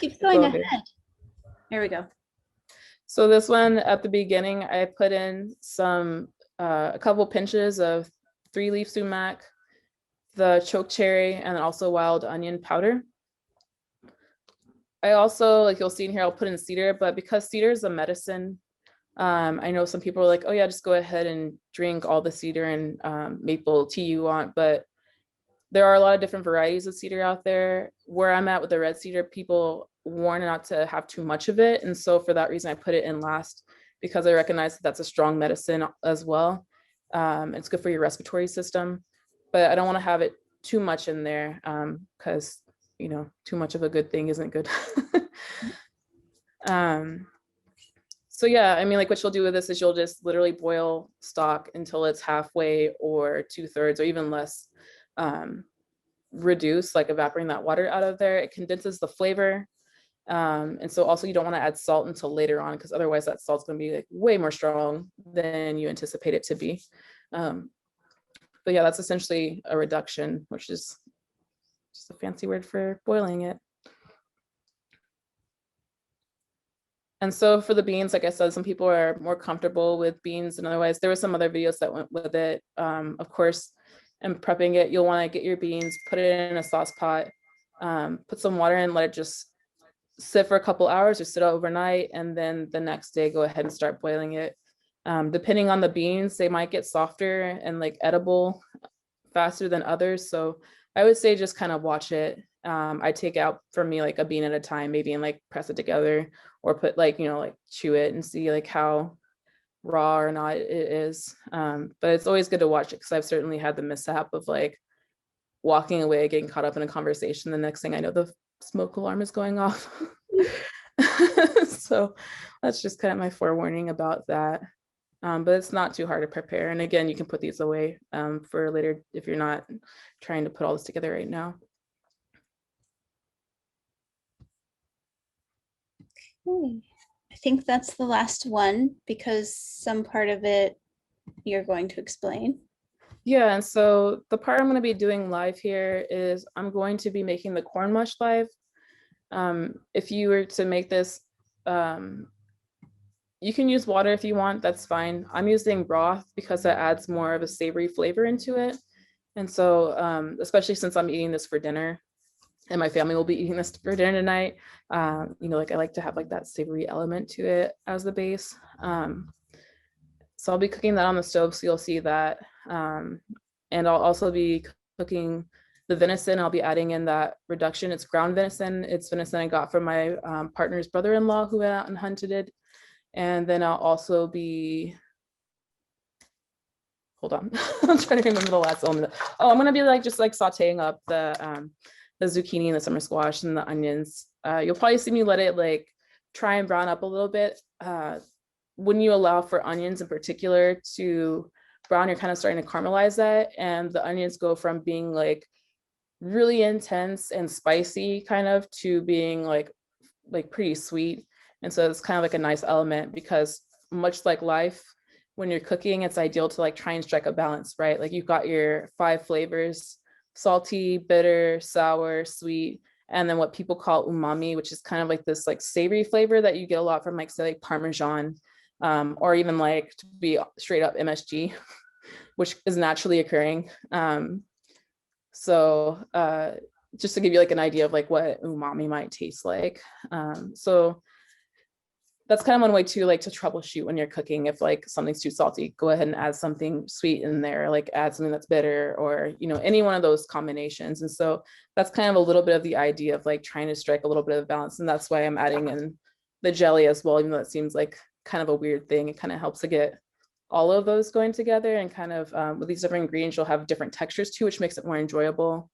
Keep going ahead. There we go. So this one at the beginning, I put in a couple pinches of 3-leaf sumac, the choke cherry, and also wild onion powder. I also, like you'll see in here, I'll put in cedar, but because cedar is a medicine, I know some people are like, oh yeah, just go ahead and drink all the cedar and maple tea you want, but there are a lot of different varieties of cedar out there. Where I'm at with the red cedar, people warn not to have too much of it. And so for that reason, I put it in last, because I recognize that that's a strong medicine as well. It's good for your respiratory system, but I don't want to have it too much in there because, too much of a good thing isn't good. So yeah, I mean, like what you'll do with this is you'll just literally boil stock until it's halfway or 2/3 or even less reduced, like evaporating that water out of there. It condenses the flavor. And so also you don't want to add salt until later on, because otherwise that salt's going to be like way more strong than you anticipate it to be. But yeah, that's essentially a reduction, which is just a fancy word for boiling it. And so for the beans, like I said, some people are more comfortable with beans than otherwise. There were some other videos that went with it. Of course, and prepping it, you'll want to get your beans, put it in a sauce pot, put some water in, let it just sit for a couple hours or sit out overnight. And then the next day, go ahead and start boiling it. Depending on the beans, they might get softer and like edible faster than others. So I would say just kind of watch it. I take out for me like a bean at a time, maybe, and like press it together or put like, like chew it and see like how raw or not it is. But it's always good to watch it because I've certainly had the mishap of like walking away, getting caught up in a conversation. The next thing I know, the smoke alarm is going off. So that's just kind of my forewarning about that. But it's not too hard to prepare. And again, you can put these away for later if you're not trying to put all this together right now. Okay. I think that's the last one because some part of it you're going to explain. Yeah, and so the part I'm going to be doing live here is I'm going to be making the corn mush live. If you were to make this, you can use water if you want, that's fine. I'm using broth because that adds more of a savory flavor into it. And so, especially since I'm eating this for dinner and my family will be eating this for dinner tonight, like I like to have like that savory element to it as the base. So I'll be cooking that on the stove, so you'll see that. And I'll also be cooking the venison. I'll be adding in that reduction. It's ground venison. It's venison I got from my partner's brother-in-law who went out and hunted it. And then I'll also be, hold on, I'm trying to remember the last element. Oh, I'm gonna be like just like sauteing up the zucchini and the summer squash and the onions. You'll probably see me let it like try and brown up a little bit. When you allow for onions in particular to brown, you're kind of starting to caramelize that, and the onions go from being like really intense and spicy kind of to being like pretty sweet. And so it's kind of like a nice element because much like life, when you're cooking, it's ideal to like try and strike a balance, right? Like you've got your 5 flavors: salty, bitter, sour, sweet, and then what people call umami, which is kind of like this like savory flavor that you get a lot from like say like Parmesan, or even like to be straight up MSG, which is naturally occurring. So just to give you like an idea of like what umami might taste like. So that's kind of one way to like to troubleshoot when you're cooking. If like something's too salty, go ahead and add something sweet in there, like add something that's bitter, or any one of those combinations. And so that's kind of a little bit of the idea of like trying to strike a little bit of balance. And that's why I'm adding in the jelly as well, even though it seems like kind of a weird thing. It kind of helps to get all of those going together, and kind of with these different ingredients, you'll have different textures too, which makes it more enjoyable.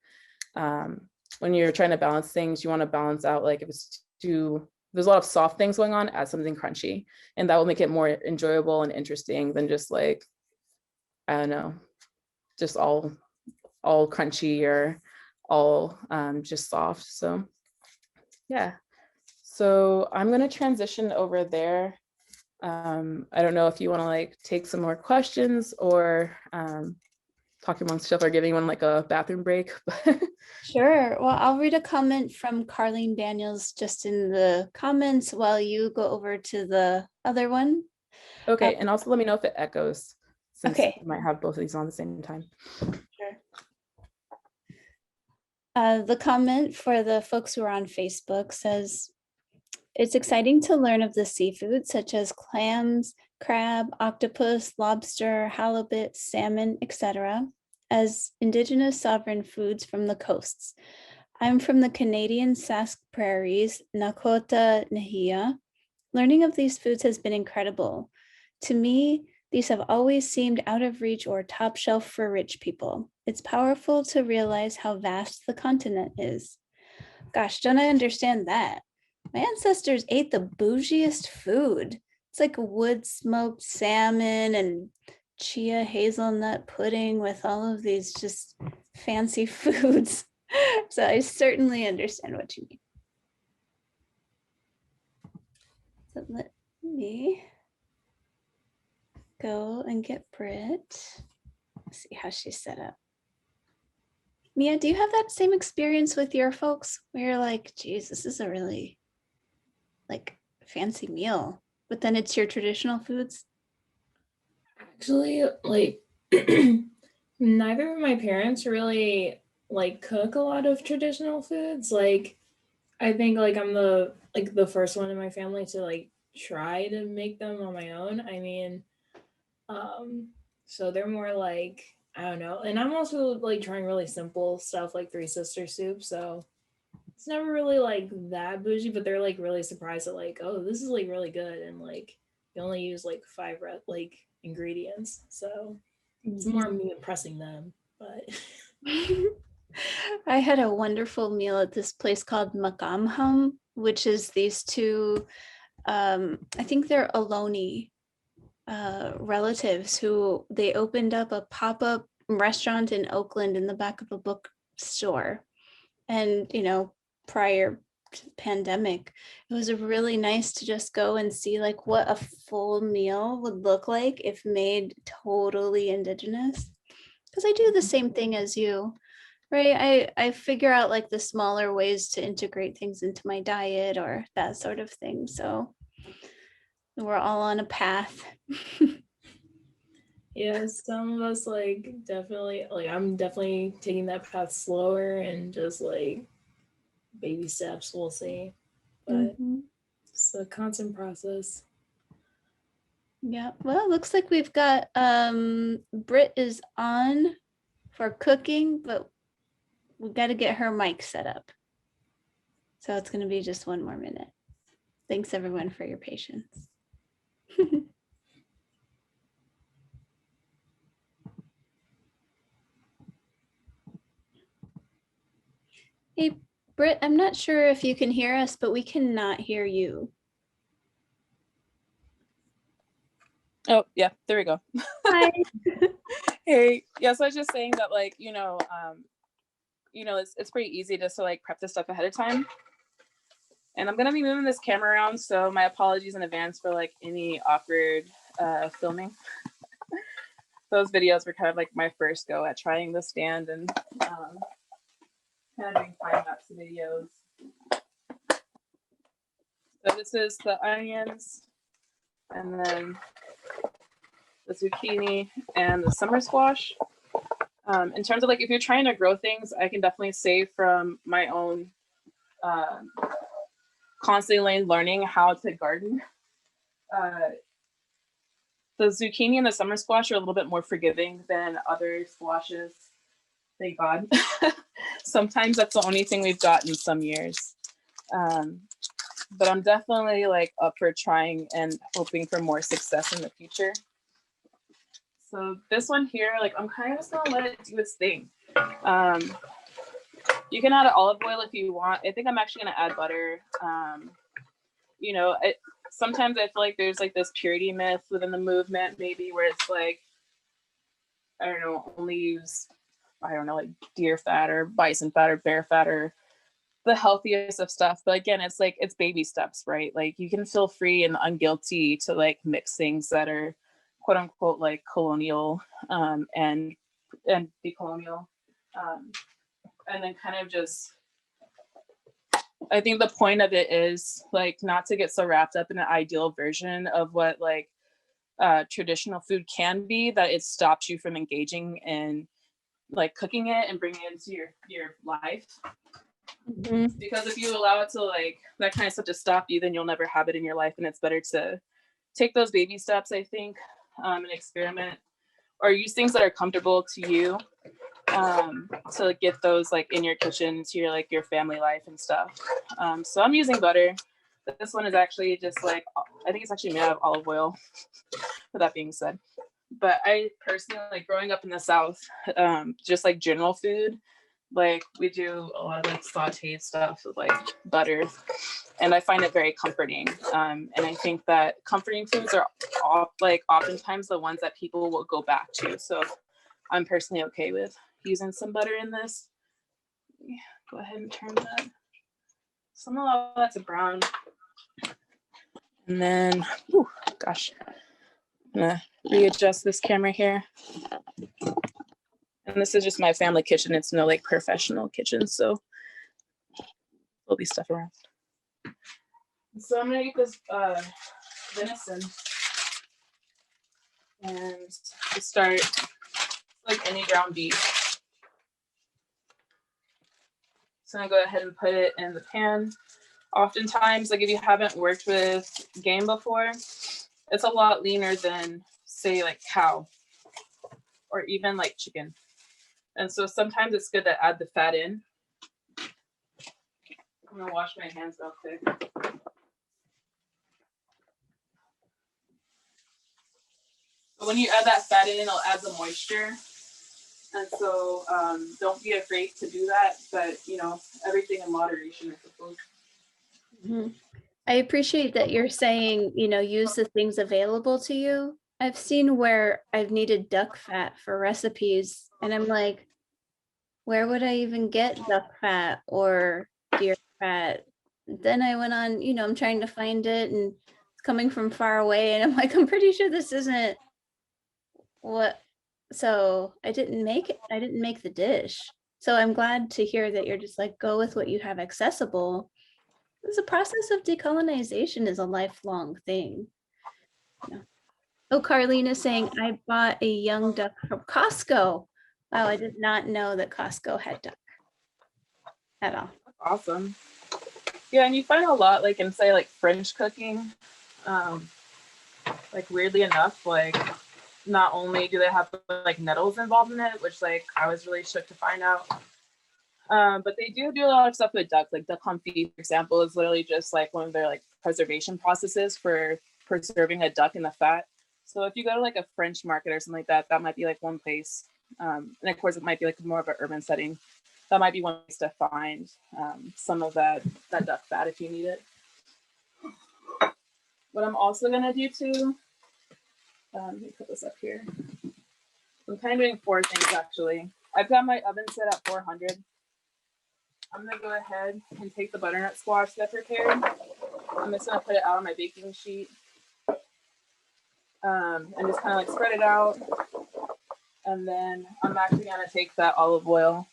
When you're trying to balance things, you want to balance out, like if it's too, there's a lot of soft things going on, add something crunchy, and that will make it more enjoyable and interesting than just like, I don't know, just all crunchy or all just soft. So yeah, so I'm going to transition over there. I don't know if you want to like take some more questions or talk amongst yourself or give anyone like a bathroom break. Sure. Well, I'll read a comment from Carlene Daniels just in the comments while you go over to the other one. Okay, and also let me know if it echoes, since Okay. you might have both of these on at the same time. Sure. The comment for the folks who are on Facebook says, it's exciting to learn of the seafood such as clams, crab, octopus, lobster, halibut, salmon, etc., as indigenous sovereign foods from the coasts. I'm from the Canadian Sask Prairies, Nakota Nahia. Learning of these foods has been incredible. To me, these have always seemed out of reach or top shelf for rich people. It's powerful to realize how vast the continent is. Gosh, don't I understand that? My ancestors ate the bougiest food. It's like wood smoked salmon and chia hazelnut pudding with all of these just fancy foods. So I certainly understand what you mean. So let me go and get Brit. Let's see how she's set up. Mia, do you have that same experience with your folks where you're like, geez, this is a really like fancy meal, but then it's your traditional foods. Actually, like neither of my parents really like cook a lot of traditional foods. Like I think like I'm the first one in my family to like try to make them on my own. I mean, so they're more like I don't know. And I'm also like trying really simple stuff like Three Sister soup, so it's never really like that bougie, but they're like really surprised at like, oh, this is like really good, and like you only use like like ingredients, so it's more me impressing them. But I had a wonderful meal at this place called Makamham, which is these two, I think they're Ohlone relatives who they opened up a pop-up restaurant in Oakland in the back of a bookstore. And, prior to the pandemic, it was really nice to just go and see like what a full meal would look like if made totally indigenous. Because I do the same thing as you, right? I figure out like the smaller ways to integrate things into my diet or that sort of thing. So we're all on a path. yeah, some of us like definitely like I'm definitely taking that path slower and just like baby steps, we'll see. But it's a constant process. Yeah, well, it looks like we've got Brit is on for cooking, but we got to get her mic set up. So it's going to be just one more minute. Thanks everyone for your patience. Hey, Britt, I'm not sure if you can hear us, but we cannot hear you. Oh, yeah, there we go. Hi. Hey, yeah, so I was just saying that, like, it's pretty easy just to like prep this stuff ahead of time. And I'm gonna be moving this camera around, so my apologies in advance for like any awkward filming. Those videos were kind of like my first go at trying the stand and kind of doing time lapse videos. So this is the onions, and then the zucchini and the summer squash. In terms of like if you're trying to grow things, I can definitely say from my own constantly learning how to garden. The zucchini and the summer squash are a little bit more forgiving than other squashes. Thank God. Sometimes that's the only thing we've got in some years. But I'm definitely like up for trying and hoping for more success in the future. So this one here, like I'm kind of just gonna let it do its thing. You can add olive oil if you want. I think I'm actually gonna add butter. Sometimes I feel like there's like this purity myth within the movement, maybe where it's like, I don't know, only use, I don't know, like deer fat or bison fat or bear fat or the healthiest of stuff. But again, it's like, it's baby steps, right? Like you can feel free and unguilty to like mix things that are quote unquote like colonial and decolonial. And then kind of just, I think the point of it is like not to get so wrapped up in an ideal version of what like traditional food can be, that it stops you from engaging in like cooking it and bringing it into your life. Mm-hmm. Because if you allow it to like that kind of stuff to stop you, then you'll never have it in your life. And it's better to take those baby steps, I think, and experiment or use things that are comfortable to you to like, get those like in your kitchen to your family life and stuff. So I'm using butter. This one is actually just like, I think it's actually made out of olive oil, with that being said. But I personally, like growing up in the South, just like general food, like we do a lot of like sauteed stuff with like butter, and I find it very comforting. And I think that comforting foods are oftentimes the ones that people will go back to. So I'm personally okay with using some butter in this. Yeah, go ahead and turn that. Some of that's a brown. And then, gosh, I'm gonna readjust this camera here. And this is just my family kitchen. It's no like professional kitchen, so there'll be stuff around. So I'm gonna get this venison and just start like any ground beef. So I'm gonna go ahead and put it in the pan. Oftentimes, like if you haven't worked with game before, it's a lot leaner than say like cow or even like chicken. And so sometimes it's good to add the fat in. I'm gonna wash my hands real quick. But when you add that fat in, it'll add the moisture. And so don't be afraid to do that. But you know, everything in moderation, I suppose. Mm-hmm. I appreciate that you're saying, use the things available to you. I've seen where I've needed duck fat for recipes, and I'm like, where would I even get duck fat or deer fat? Then I went on, I'm trying to find it and it's coming from far away. And I'm like, I'm pretty sure this isn't what. So I didn't make it. I didn't make the dish. So I'm glad to hear that you're just like, go with what you have accessible. The process of decolonization is a lifelong thing. Yeah. Oh, Carlene is saying, I bought a young duck from Costco. Wow, I did not know that Costco had duck at all. Awesome. Yeah, and you find a lot like in say like French cooking, like weirdly enough, like not only do they have like nettles involved in it, which like I was really shook to find out, but they do a lot of stuff with duck. Like duck confit, for example, is literally just like one of their like preservation processes for preserving a duck in the fat. So if you go to like a French market or something like that, that might be like one place. And of course, it might be like more of an urban setting. That might be one place to find some of that duck fat if you need it. What I'm also gonna do too, let me put this up here. I'm kind of doing 4 things actually. I've got my oven set at 400. I'm gonna go ahead and take the butternut squash that I prepared. I'm just gonna put it out on my baking sheet and just kind of like spread it out. And then I'm actually gonna take that olive oil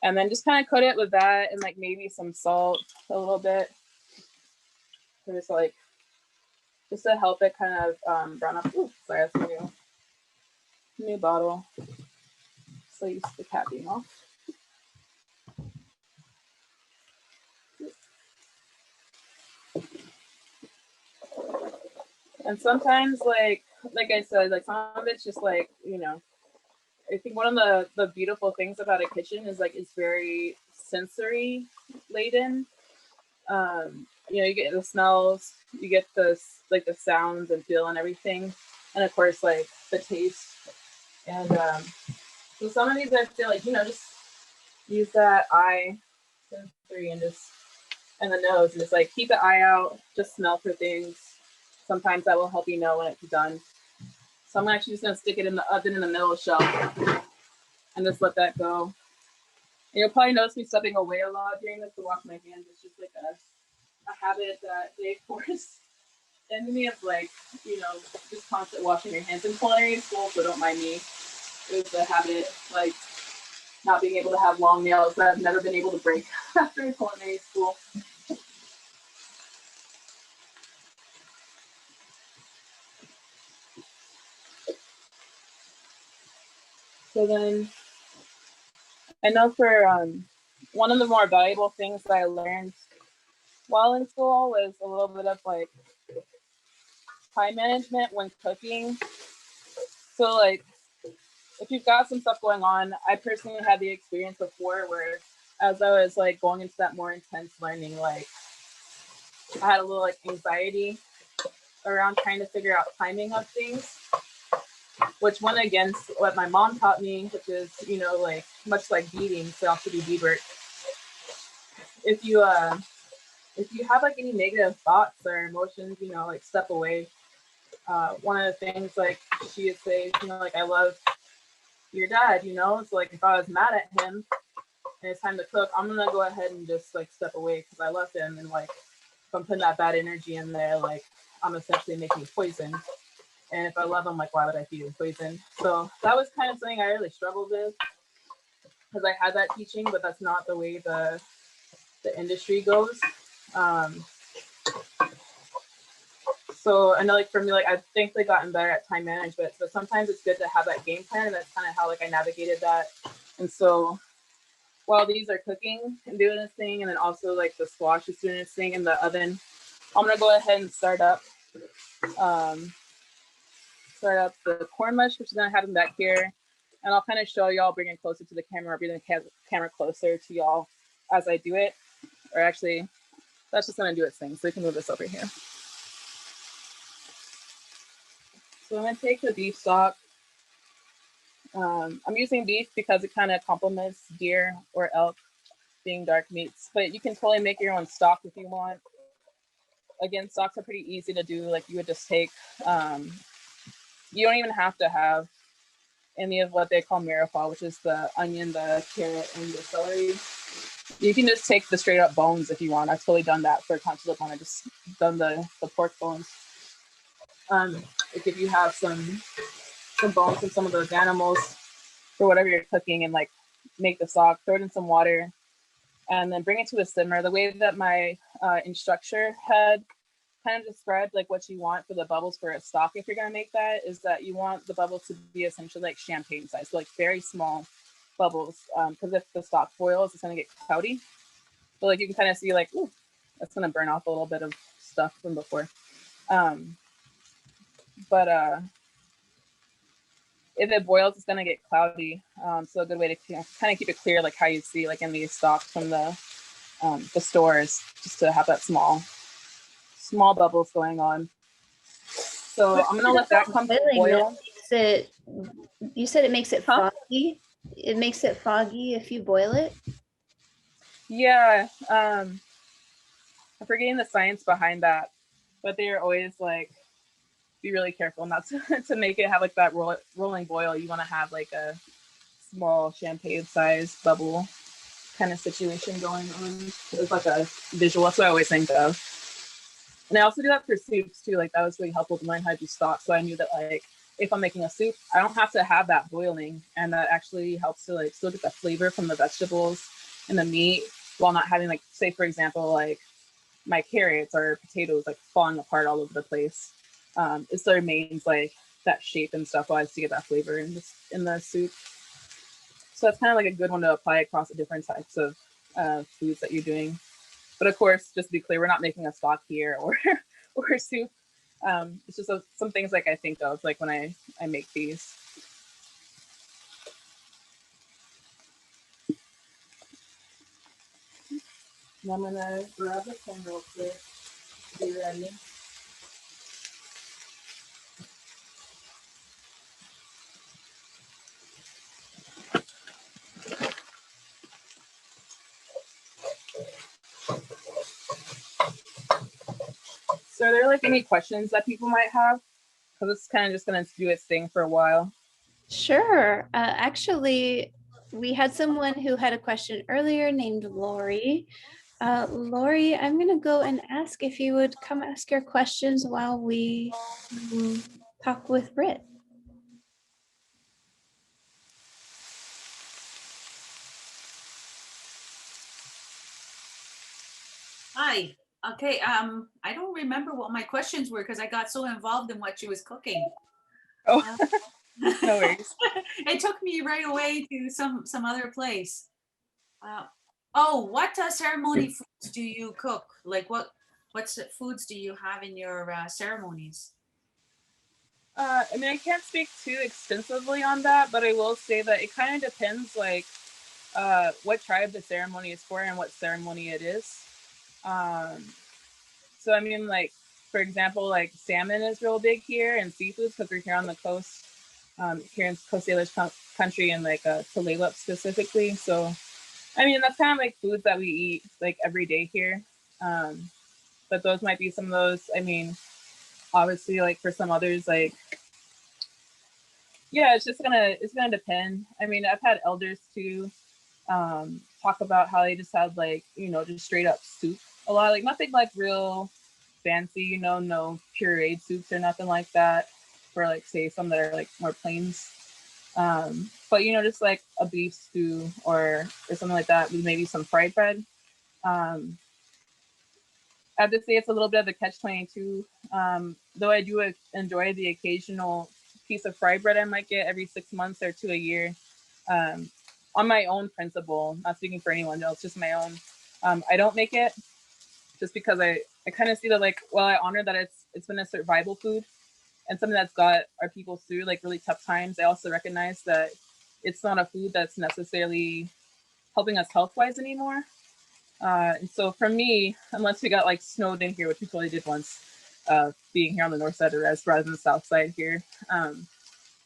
and then just kind of coat it with that and like maybe some salt a little bit. So just to help it kind of brown up. Ooh, sorry, that's a new bottle. So used to the cap being off. And sometimes like I said, like some of it's just like, I think one of the beautiful things about a kitchen is like it's very sensory laden. You get the smells, you get the like the sounds and feel and everything, and of course like the taste. And so some of these I feel like just use that eye sensory and the nose, and just like keep the eye out, just smell for things. Sometimes that will help you know when it's done. So I'm actually just gonna stick it in the oven in the middle of the shelf and just let that go. And you'll probably notice me stepping away a lot during this to wash my hands. It's just like a habit that they forced into me of like, just constant washing your hands in culinary school, so don't mind me. It was a habit, like not being able to have long nails that I've never been able to break after culinary school. So then I know for one of the more valuable things that I learned while in school was a little bit of like time management when cooking. So like if you've got some stuff going on, I personally had the experience before where as I was like going into that more intense learning, like I had a little like anxiety around trying to figure out timing of things, which went against what my mom taught me, which is, like much like beading, so also be beadwork. If you have like any negative thoughts or emotions, like step away. One of the things like she would say, like I love your dad, so like if I was mad at him and it's time to cook, I'm gonna go ahead and just like step away because I love him, and like if I'm putting that bad energy in there, like I'm essentially making poison. And if I love him, like why would I feed him poison? So that was kind of something I really struggled with because I had that teaching, but that's not the way the industry goes. So I know like for me, like I've thankfully gotten better at time management. So sometimes it's good to have that game plan, and that's kind of how like I navigated that. And so while these are cooking and doing this thing, and then also like the squash is doing this thing in the oven, I'm gonna go ahead and start up the corn mush, which is gonna happen back here. And I'll kind of show y'all, bring it closer to the camera, bring the camera closer to y'all as I do it. Or actually, that's just gonna do its thing. So we can move this over here. So I'm gonna take the beef stock. I'm using beef because it kind of complements deer or elk being dark meats, but you can totally make your own stock if you want. Again, stocks are pretty easy to do. Like you would just take, you don't even have to have any of what they call mirepoix, which is the onion, the carrot, and the celery. You can just take the straight up bones if you want. I've totally done that for cantaloupe. I just done the pork bones. Like if you have some bones from some of those animals for whatever you're cooking, and like make the stock, throw it in some water, and then bring it to a simmer. The way that my instructor had kind of described like what you want for the bubbles for a stock, if you're gonna make that, is that you want the bubbles to be essentially like champagne size, so like very small bubbles, because if the stock boils, it's gonna get cloudy. So like you can kind of see like, ooh, that's gonna burn off a little bit of stuff from before. But if it boils, it's gonna get cloudy. So a good way to kind of keep it clear, like how you see like in these stocks from the stores, just to have that small bubbles going on. So I'm gonna let that come to boil. You said it makes it foggy. It makes it foggy if you boil it. Yeah, I'm forgetting the science behind that, but they are always like, be really careful not to make it have like that rolling boil. You want to have like a small champagne size bubble kind of situation going on. It's like a visual. That's what I always think of. And I also do that for soups too. Like that was really helpful to learn how to do stock. So I knew that like if I'm making a soup, I don't have to have that boiling, and that actually helps to like still get the flavor from the vegetables and the meat while not having like, say for example, like my carrots or potatoes like falling apart all over the place. It still remains like that shape and stuff while I still get that flavor in the soup. So that's kind of like a good one to apply across the different types of foods that you're doing. But of course, just to be clear, we're not making a stock here or soup. It's just some things like I think of like when I make these. And I'm gonna grab the pen real quick. Be ready. So are there like any questions that people might have? Because it's kind of just gonna do its thing for a while. Sure. Actually, we had someone who had a question earlier named Lori. Lori, I'm going to go and ask if you would come ask your questions while we talk with Brit. Hi. Okay. I don't remember what my questions were because I got so involved in what she was cooking. Oh, no worries. It took me right away to some other place. Oh, what ceremony foods do you cook? Like what foods do you have in your ceremonies? I mean, I can't speak too extensively on that, but I will say that it kind of depends, like, what tribe the ceremony is for and what ceremony it is. So I mean, like, for example, like salmon is real big here, and seafood because we're here on the coast, here in Coast Salish country, and like Tulalip specifically. So, I mean, that's kind of like foods that we eat like every day here. But those might be some of those. I mean, obviously, like for some others, like yeah, it's gonna depend. I mean, I've had elders too talk about how they just had like, you know, just straight up soup a lot, like nothing like real fancy, you know, no pureed soups or nothing like that, for like say some that are like more plains. But you know, just like a beef stew or something like that with maybe some fried bread. I have to say it's a little bit of a catch-22. Though I do enjoy the occasional piece of fry bread I might get every 6 months or to a year, on my own principle, not speaking for anyone else, just my own. I don't make it just because I kind of see that, like, well, I honor that it's been a survival food and something that's got our people through like really tough times. I also recognize that it's not a food that's necessarily helping us health-wise anymore. And so for me, unless we got like snowed in here, which we totally did once, being here on the north side of the res rather than the south side here,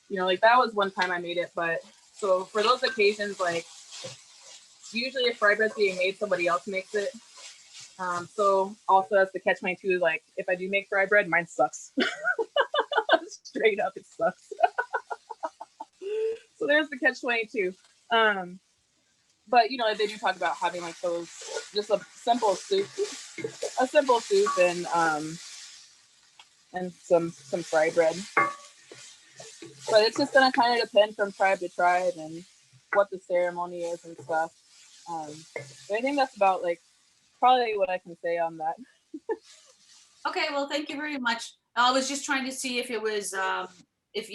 you know, like that was one time I made it. But so for those occasions, like usually if fry bread's being made, somebody else makes it. So also as the catch-22, like if I do make fry bread, mine sucks. Straight up, it sucks. So there's the catch-22. But you know, they do talk about having like those, just a simple soup and some fry bread. But it's just gonna kind of depend from tribe to tribe and what the ceremony is and stuff. But I think that's about like probably what I can say on that. Okay, well, thank you very much. I was just trying to see if it was if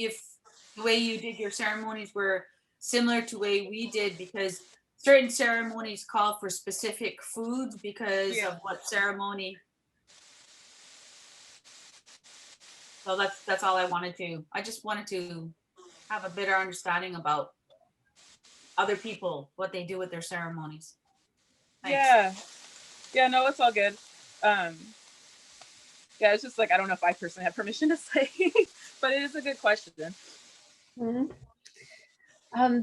the way you did your ceremonies were similar to the way we did, because certain ceremonies call for specific foods because of what ceremony. So that's all I wanted to. I just wanted to have a better understanding about other people, what they do with their ceremonies. Thanks. Yeah, no, it's all good. Yeah, it's just like I don't know if I personally have permission to say, but it is a good question. Mhm.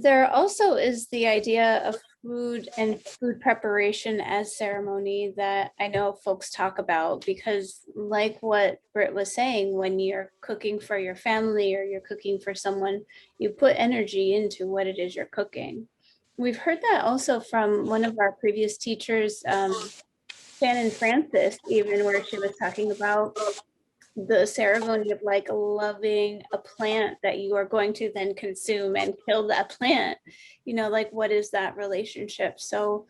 There also is the idea of food and food preparation as ceremony that I know folks talk about, because like what Brit was saying, when you're cooking for your family or you're cooking for someone, you put energy into what it is you're cooking. We've heard that also from one of our previous teachers, Shannon Francis, even, where she was talking about the ceremony of like loving a plant that you are going to then consume and kill that plant, you know, like what is that relationship? So,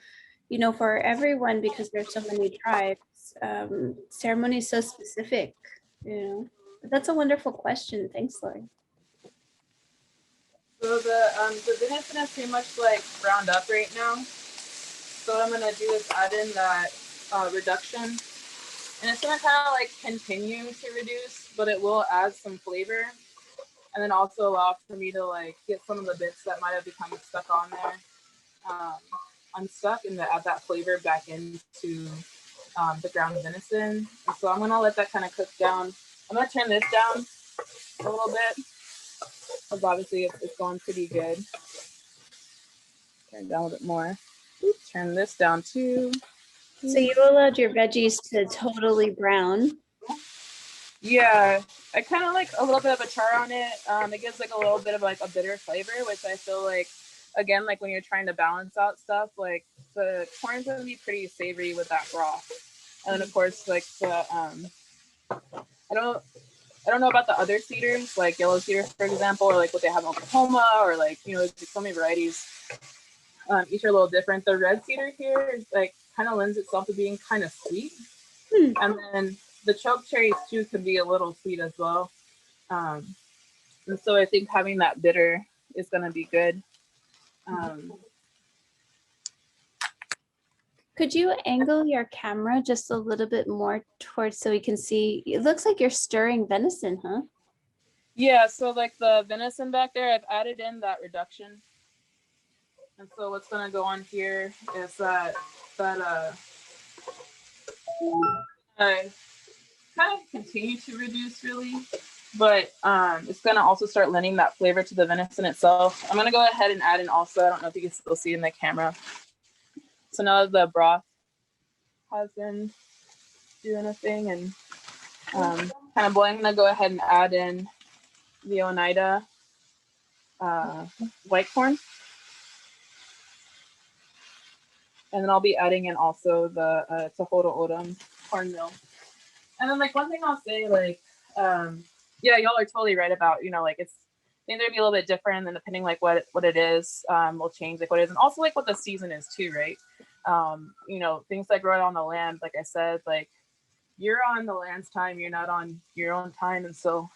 you know, for everyone, because there's so many tribes, ceremony is so specific, you know. But that's a wonderful question. Thanks, Lori. So the venison is pretty much like ground up right now. So what I'm gonna do is add in that reduction, and it's gonna kind of like continue to reduce, but it will add some flavor, and then also allow for me to like get some of the bits that might have become stuck on there unstuck, and to add that flavor back into the ground venison. And so I'm gonna let that kind of cook down. I'm gonna turn this down a little bit because obviously it's going pretty good. Turn it down a little bit more. Oops, turn this down too. So you allowed your veggies to totally brown. Yeah, I kind of like a little bit of a char on it. It gives like a little bit of like a bitter flavor, which I feel like, again, like when you're trying to balance out stuff, like the corn's gonna be pretty savory with that broth. And then of course, like the I don't know about the other cedars, like yellow cedar, for example, or like what they have in Oklahoma, or like, you know, there's so many varieties. Each are a little different. The red cedar here is like kind of lends itself to being kind of sweet. And then the choke cherries too can be a little sweet as well. And so I think having that bitter is going to be good. Could you angle your camera just a little bit more towards so we can see? It looks like you're stirring venison, huh? Yeah, so like the venison back there, I've added in that reduction. And so what's going to go on here is that kind of continue to reduce really, but it's going to also start lending that flavor to the venison itself. I'm going to go ahead and add in also, I don't know if you can still see in the camera. So now the broth has been doing a thing and kind of boiling, I'm going to go ahead and add in the Oneida white corn. And then I'll be adding in also the Tohoto Odom cornmeal. And then like one thing I'll say, like, yeah, y'all are totally right about, you know, like it's, I think they'd be a little bit different, and depending like what it is, will change like what it is, and also like what the season is too, right? You know, things that grow on the land, like I said, like you're on the land's time, you're not on your own time. And so,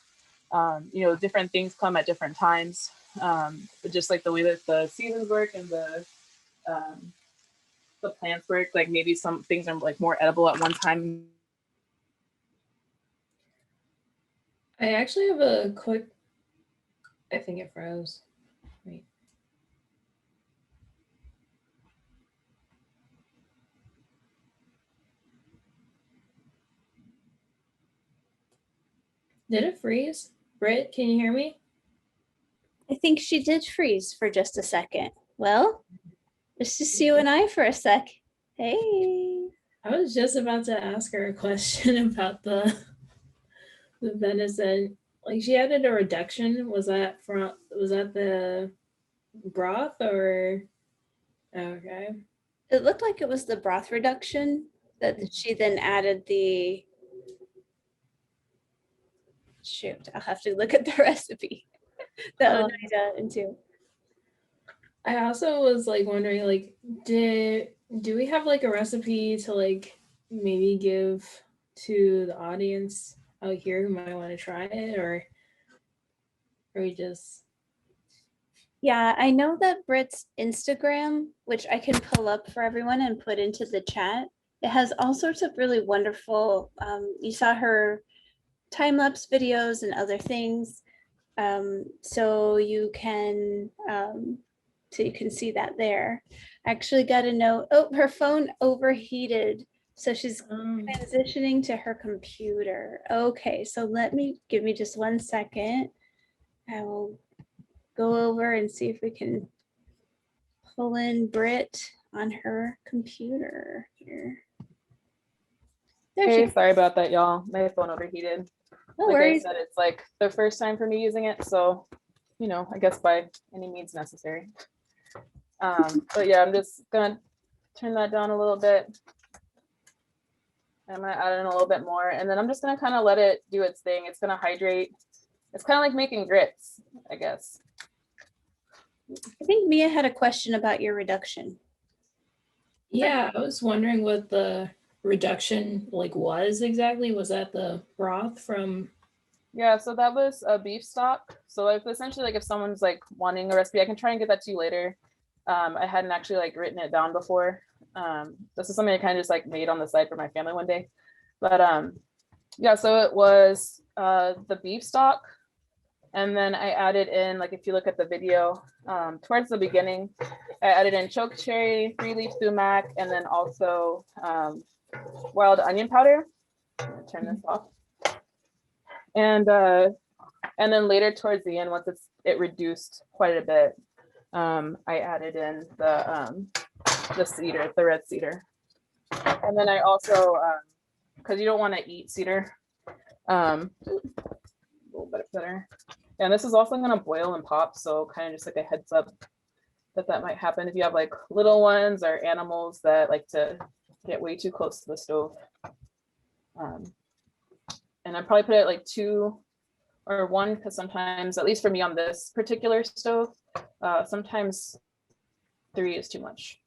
you know, different things come at different times. But just like the way that the seasons work and the plants work, like maybe some things are like more edible at one time. I actually have a quick, I think it froze. Wait. Did it freeze? Brit, can you hear me? I think she did freeze for just a second. Well, it's just you and I for a sec. Hey. I was just about to ask her a question about the venison. Like she added a reduction. Was that the broth or okay? It looked like it was the broth reduction that she then added the, shoot, I'll have to look at the recipe. The Oneida into. I also was like wondering, like, do we have like a recipe to like maybe give to the audience out here who might want to try it, or we just? Yeah, I know that Brit's Instagram, which I can pull up for everyone and put into the chat, it has all sorts of really wonderful, you saw her time-lapse videos and other things. So you can see that there. I actually got a note, oh, her phone overheated. So she's transitioning to her computer. Okay, so give me just 1 second. I will go over and see if we can pull in Brit on her computer here. There Hey, she. sorry about that, y'all. My phone overheated. No Like worries. I said, it's like the first time for me using it, so you know, I guess by any means necessary. But yeah, I'm just gonna turn that down a little bit. I'm gonna add in a little bit more, and then I'm just gonna kind of let it do its thing. It's gonna hydrate. It's kind of like making grits, I guess. I think Mia had a question about your reduction. Yeah, I was wondering what the reduction like was exactly. Was that the broth from? Yeah, so that was a beef stock. So if essentially like if someone's like wanting a recipe, I can try and get that to you later. I hadn't actually like written it down before. This is something I kind of just like made on the side for my family one day. But yeah, so it was the beef stock. And then I added in, like if you look at the video, towards the beginning, I added in choke cherry, 3-leaf sumac, and then also wild onion powder. Turn this off. And then later towards the end, once it reduced quite a bit, I added in the cedar, the red cedar. And then I also, because you don't want to eat cedar, a little bit better. And this is also going to boil and pop, so kind of just like a heads up that might happen if you have like little ones or animals that like to get way too close to the stove. And I probably put it like 2 or 1, because sometimes, at least for me on this particular stove, sometimes 3 is too much.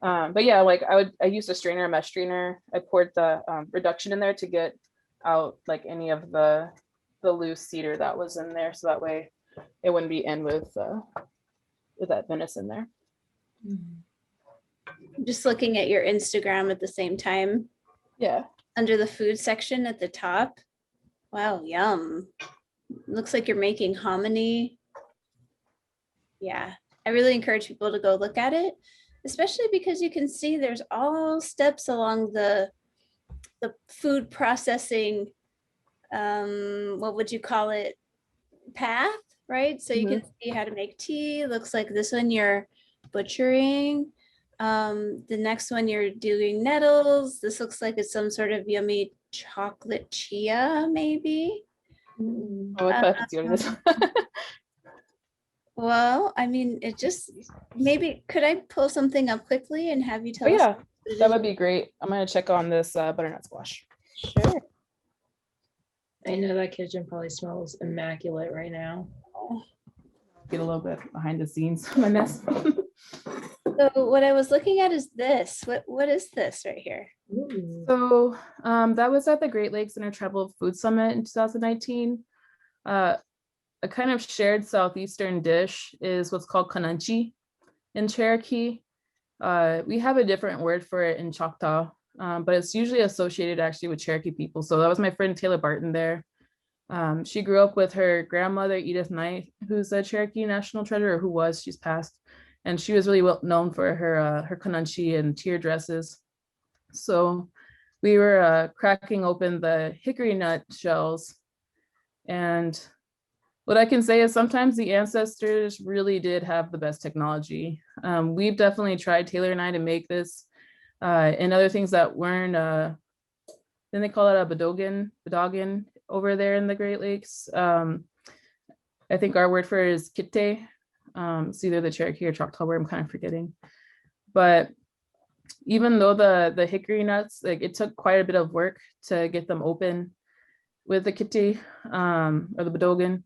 But yeah, like I used a strainer, a mesh strainer. I poured the reduction in there to get out like any of the loose cedar that was in there, so that way it wouldn't be in with that venison there. Just looking at your Instagram at the same time. Yeah. Under the food section at the top. Wow, yum. Looks like you're making hominy. Yeah, I really encourage people to go look at it, especially because you can see there's all steps along the food processing, what would you call it, path, right? So you can see how to make tea. Looks like this one you're butchering. The next one you're doing nettles. This looks like it's some sort of yummy chocolate chia, maybe. Oh, it's yours. Well, I mean, it just maybe could I pull something up quickly and have you tell Oh, us? yeah, that would be great. I'm gonna check on this butternut squash. Sure. I know that kitchen probably smells immaculate right now. Get a little bit behind the scenes of my mess. So what I was looking at is this. What is this right here? Ooh. So that was at the Great Lakes Intertribal Food Summit in 2019. A kind of shared Southeastern dish is what's called kananchi in Cherokee. We have a different word for it in Choctaw, but it's usually associated actually with Cherokee people. So that was my friend Taylor Barton there. She grew up with her grandmother, Edith Knight, who's a Cherokee national treasure, or who was, she's passed. And she was really well known for her kananchi and tier dresses. So we were cracking open the hickory nut shells. And what I can say is sometimes the ancestors really did have the best technology. We've definitely tried, Taylor and I, to make this and other things that weren't, then they call it a bedogan over there in the Great Lakes. I think our word for it is kite. It's either the Cherokee or Choctaw word, I'm kind of forgetting. But even though the hickory nuts, like it took quite a bit of work to get them open with the kite or the bedogan.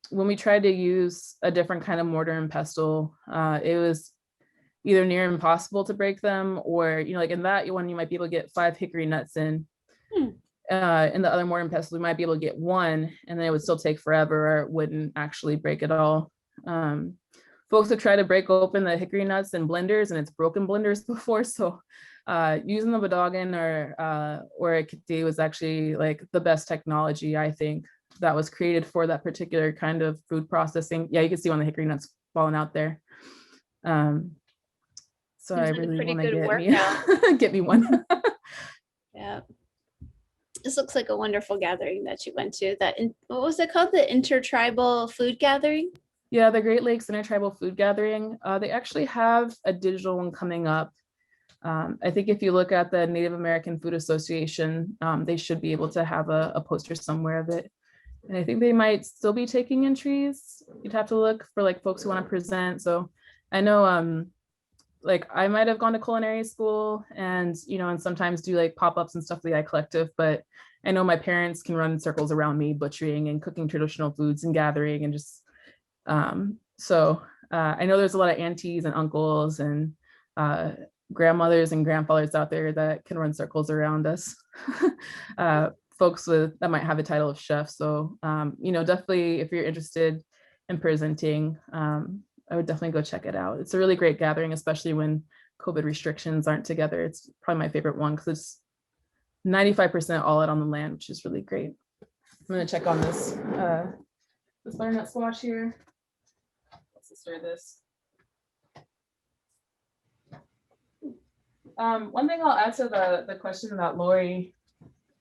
When we tried to use a different kind of mortar and pestle, it was either near impossible to break them, or, you know, like in that one, you might be able to get 5 hickory nuts in. In the other mortar and pestle, we might be able to get 1, and then it would still take forever, or it wouldn't actually break at all. Folks have tried to break open the hickory nuts in blenders, and it's broken blenders before. So using the bedogan or a kite was actually like the best technology, I think, that was created for that particular kind of food processing. Yeah, you can see one of the hickory nuts falling out there. So I really want to get me one. Yeah. This looks like a wonderful gathering that you went to. What was it called? The Intertribal Food Gathering? Yeah, the Great Lakes Intertribal Food Gathering. They actually have a digital one coming up. I think if you look at the Native American Food Association, they should be able to have a poster somewhere of it. And I think they might still be taking entries. You'd have to look for like folks who want to present. So I know like I might have gone to culinary school and, you know, and sometimes do like pop-ups and stuff with the I Collective, but I know my parents can run circles around me butchering and cooking traditional foods and gathering and just, I know there's a lot of aunties and uncles and grandmothers and grandfathers out there that can run circles around us. Folks that might have a title of chef. So, you know, definitely if you're interested in presenting, I would definitely go check it out. It's a really great gathering, especially when COVID restrictions aren't together. It's probably my favorite one because it's 95% all out on the land, which is really great. I'm gonna check on this butternut squash here. Let's stir this. One thing I'll add to the question that Lori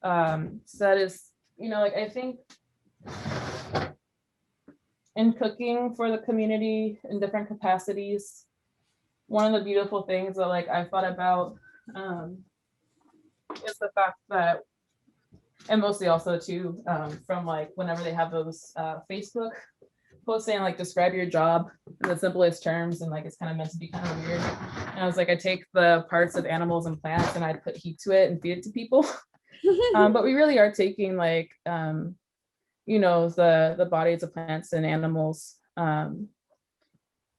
said is, you know, like I think in cooking for the community in different capacities, one of the beautiful things that like I thought about is the fact that, and mostly also too, from like whenever they have those Facebook posts saying like describe your job in the simplest terms, and like it's kind of meant to be kind of weird. And I was like, I take the parts of animals and plants and I put heat to it and feed it to people. But we really are taking like you know, the bodies of plants and animals,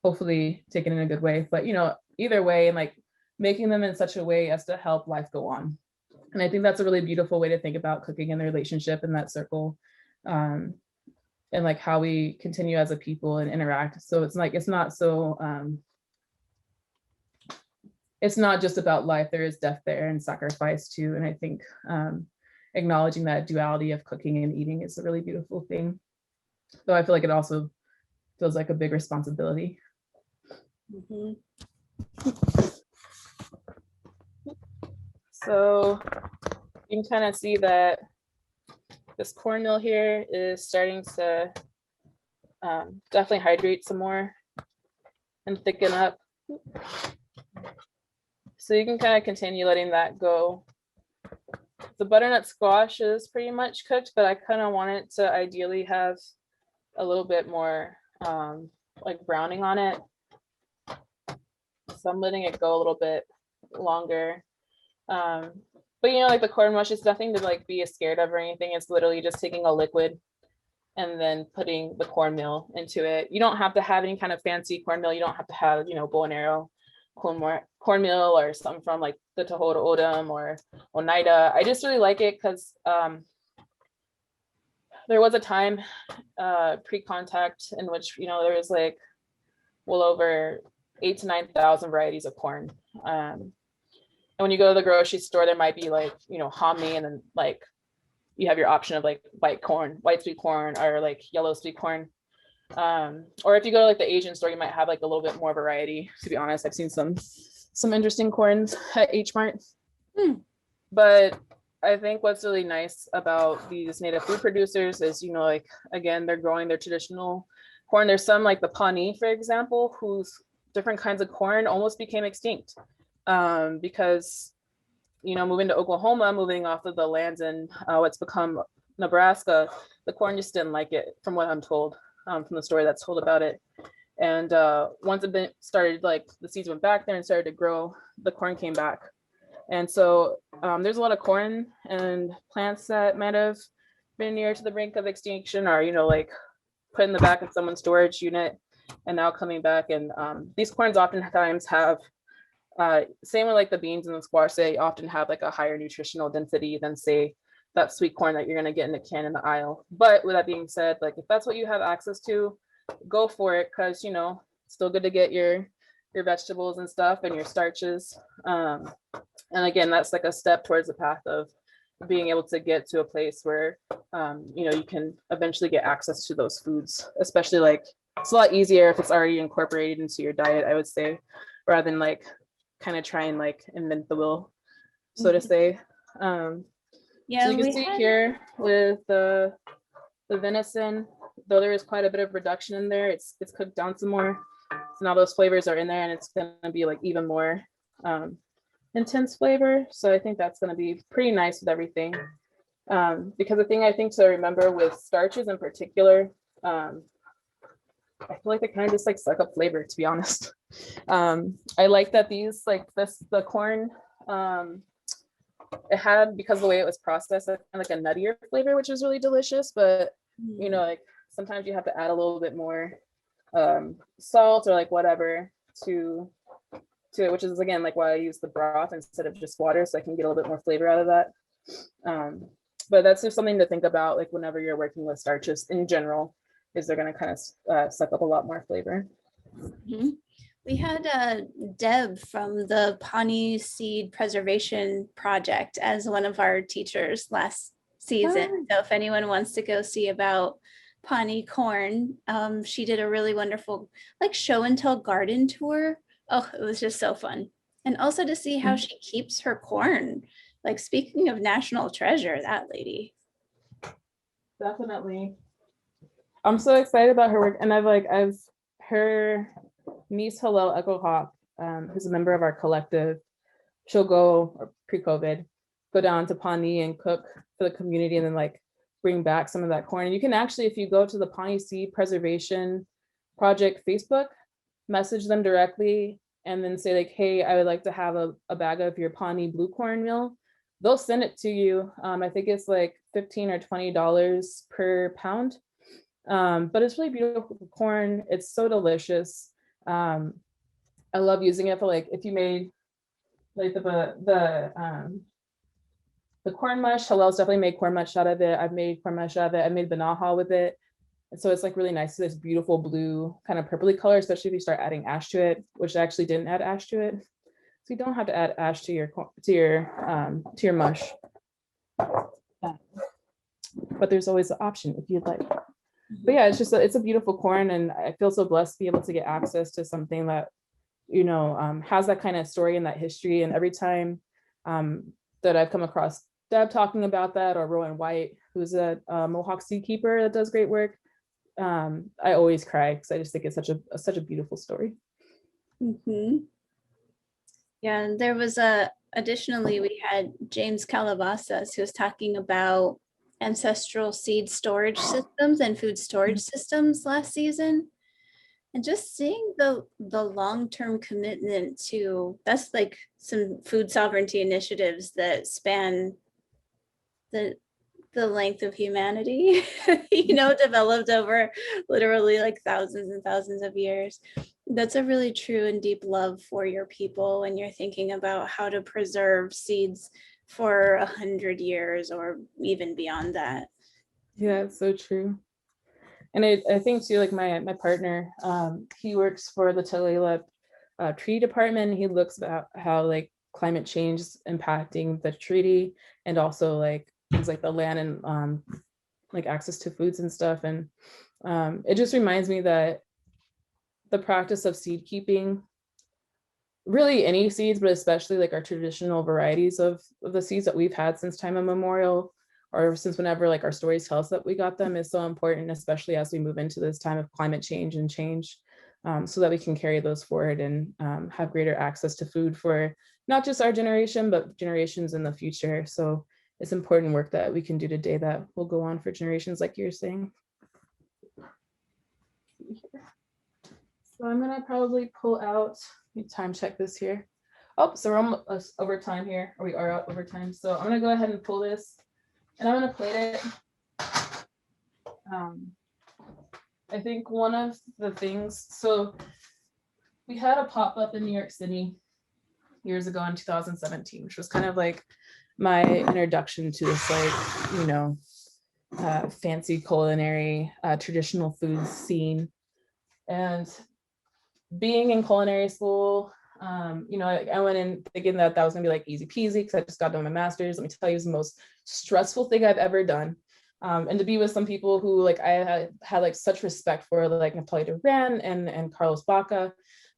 hopefully taken in a good way, but you know, either way, and like making them in such a way as to help life go on. And I think that's a really beautiful way to think about cooking and the relationship in that circle, and like how we continue as a people and interact. So it's like, it's not so, it's not just about life, there is death there and sacrifice too. And I think acknowledging that duality of cooking and eating is a really beautiful thing. Though I feel like it also feels like a big responsibility. Mm-hmm. So you can kind of see that this cornmeal here is starting to definitely hydrate some more and thicken up. So you can kind of continue letting that go. The butternut squash is pretty much cooked, but I kind of want it to ideally have a little bit more like browning on it. So I'm letting it go a little bit longer. But you know, like the corn mush is nothing to like be scared of or anything. It's literally just taking a liquid and then putting the cornmeal into it. You don't have to have any kind of fancy cornmeal. You don't have to have, you know, bow and arrow cornmeal or something from like the Tohoto O'odham or Oneida. I just really like it because there was a time pre-contact in which, you know, there was like well over 8,000 to 9,000 varieties of corn. And when you go to the grocery store, there might be like, you know, hominy, and then like you have your option of like white sweet corn, or like yellow sweet corn. Or if you go to like the Asian store, you might have like a little bit more variety. To be honest, I've seen some interesting corns at H Mart. But I think what's really nice about these native food producers is, you know, like, again, they're growing their traditional corn. There's some like the Pawnee, for example, whose different kinds of corn almost became extinct because, you know, moving to Oklahoma, moving off of the lands in what's become Nebraska, the corn just didn't like it, from what I'm told, from the story that's told about it. And once it started, like the seeds went back there and started to grow, the corn came back. And so there's a lot of corn and plants that might have been near to the brink of extinction, or, you know, like put in the back of someone's storage unit and now coming back. And these corns oftentimes have, same with like the beans and the squash, they often have like a higher nutritional density than, say, that sweet corn that you're going to get in a can in the aisle. But with that being said, like if that's what you have access to, go for it, because, you know, it's still good to get your vegetables and stuff and your starches. And again, that's like a step towards the path of being able to get to a place where, you know, you can eventually get access to those foods, especially like it's a lot easier if it's already incorporated into your diet, I would say, rather than like kind of try and like invent the wheel, so to say. Yeah, so you can see here with the venison, though there is quite a bit of reduction in there, it's cooked down some more. So now those flavors are in there, and it's going to be like even more intense flavor. So I think that's going to be pretty nice with everything. Because the thing I think to remember with starches in particular, I feel like they kind of just like suck up flavor, to be honest. I like that these, like the corn, it had, because of the way it was processed, like a nuttier flavor, which is really delicious. But you know, like sometimes you have to add a little bit more salt or like whatever to it, which is again like why I use the broth instead of just water, so I can get a little bit more flavor out of that. But that's just something to think about, like whenever you're working with starches in general, is they're going to kind of suck up a lot more flavor. We had Deb from the Pawnee Seed Preservation Project as one of our teachers last season. So if anyone wants to go see about Pawnee corn, she did a really wonderful like show and tell garden tour. Oh, it was just so fun. And also to see how she keeps her corn. Like, speaking of national treasure, that lady. Definitely. I'm so excited about her work. And I've her niece Hillel Echo Hawk, who's a member of our collective, she'll go, or pre-COVID, go down to Pawnee and cook for the community, and then like bring back some of that corn. And you can actually, if you go to the Pawnee Seed Preservation Project Facebook, message them directly and then say like, hey, I would like to have a bag of your Pawnee blue corn meal. They'll send it to you. I think it's like $15 or $20 per pound. But it's really beautiful corn. It's so delicious. I love using it for like, if you made like the corn mush, Hillel's definitely made corn mush out of it. I've made corn mush out of it. I made banaha with it. And so it's like really nice, this beautiful blue kind of purpley color, especially if you start adding ash to it, which I actually didn't add ash to it. So you don't have to add ash to your mush. But there's always an option if you'd like. But yeah, it's a beautiful corn, and I feel so blessed to be able to get access to something that, you know, has that kind of story and that history. And every time that I've come across Deb talking about that, or Rowan White, who's a Mohawk seed keeper that does great work, I always cry because I just think it's such a beautiful story. Yeah, and there was additionally, we had James Calabasas, who was talking about ancestral seed storage systems and food storage systems last season. And just seeing the long-term commitment to, that's like some food sovereignty initiatives that span the length of humanity, you know, developed over literally like thousands and thousands of years. That's a really true and deep love for your people when you're thinking about how to preserve seeds for 100 years or even beyond that. Yeah, it's so true. And I think too, like my partner, he works for the Tulalip treaty department. He looks at how like climate change is impacting the treaty and also like things like the land and like access to foods and stuff. And it just reminds me that the practice of seed keeping, really any seeds, but especially like our traditional varieties of the seeds that we've had since time immemorial, or since whenever like our stories tell us that we got them, is so important, especially as we move into this time of climate change and change, so that we can carry those forward and have greater access to food for not just our generation, but generations in the future. So it's important work that we can do today that will go on for generations, like you're saying. So I'm gonna probably pull out, let me time check this here. Oh, so we're almost over time here, or we are out over time. So I'm gonna go ahead and pull this and I'm gonna plate it. I think one of the things, so we had a pop-up in New York City years ago in 2017, which was kind of like my introduction to this, like, you know, fancy culinary, traditional food scene. And being in culinary school, you know, I went in thinking that that was gonna be like easy peasy because I just got done my master's. Let me tell you, it was the most stressful thing I've ever done. And to be with some people who like I had like such respect for, like Nathalie Duran and Carlos Baca,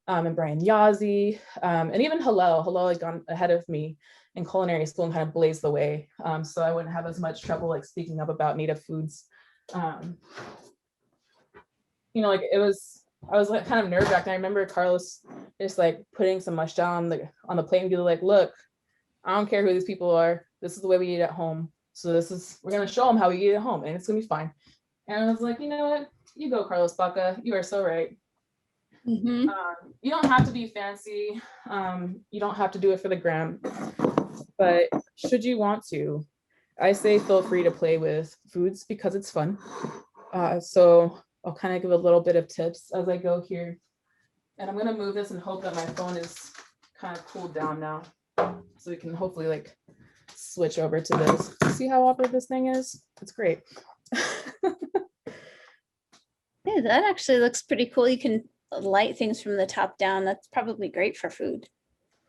and Brian Yazzie, and even Hillel had gone ahead of me in culinary school and kind of blazed the way. So I wouldn't have as much trouble like speaking up about native foods. You know, like I was like kind of nerve wracked. I remember Carlos just like putting some mush down on the plate and be like, look, I don't care who these people are. This is the way we eat at home. So we're gonna show them how we eat at home and it's gonna be fine. And I was like, you know what? You go, Carlos Baca. You are so right. Mm-hmm. You don't have to be fancy. You don't have to do it for the gram. But should you want to, I say feel free to play with foods because it's fun. So I'll kind of give a little bit of tips as I go here. And I'm gonna move this and hope that my phone is kind of cooled down now. So we can hopefully like switch over to this. See how awkward this thing is? It's great. Yeah, that actually looks pretty cool. You can light things from the top down. That's probably great for food.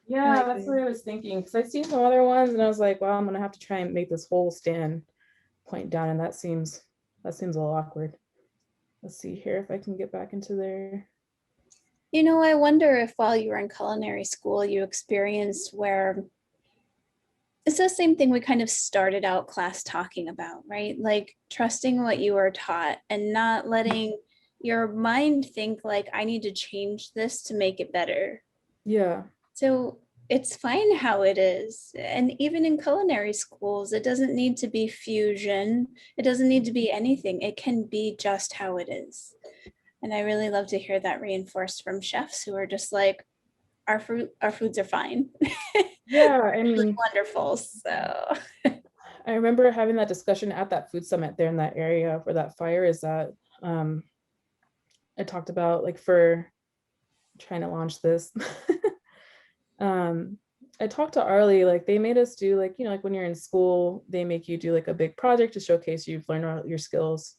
Yeah, that's what I was thinking. Because I've seen some other ones and I was like, well, I'm gonna have to try and make this whole stand point down, and that seems a little awkward. Let's see here if I can get back into there. You know, I wonder if while you were in culinary school, you experienced where it's the same thing we kind of started out class talking about, right? Like trusting what you were taught and not letting your mind think like, I need to change this to make it better. Yeah. So it's fine how it is. And even in culinary schools, it doesn't need to be fusion. It doesn't need to be anything. It can be just how it is. And I really love to hear that reinforced from chefs who are just like, our foods are fine. Yeah, I mean, really wonderful. So I remember having that discussion at that food summit there in that area where that fire is at. I talked about like for trying to launch this. I talked to Arlie, like they made us do like, you know, like when you're in school, they make you do like a big project to showcase you've learned all your skills.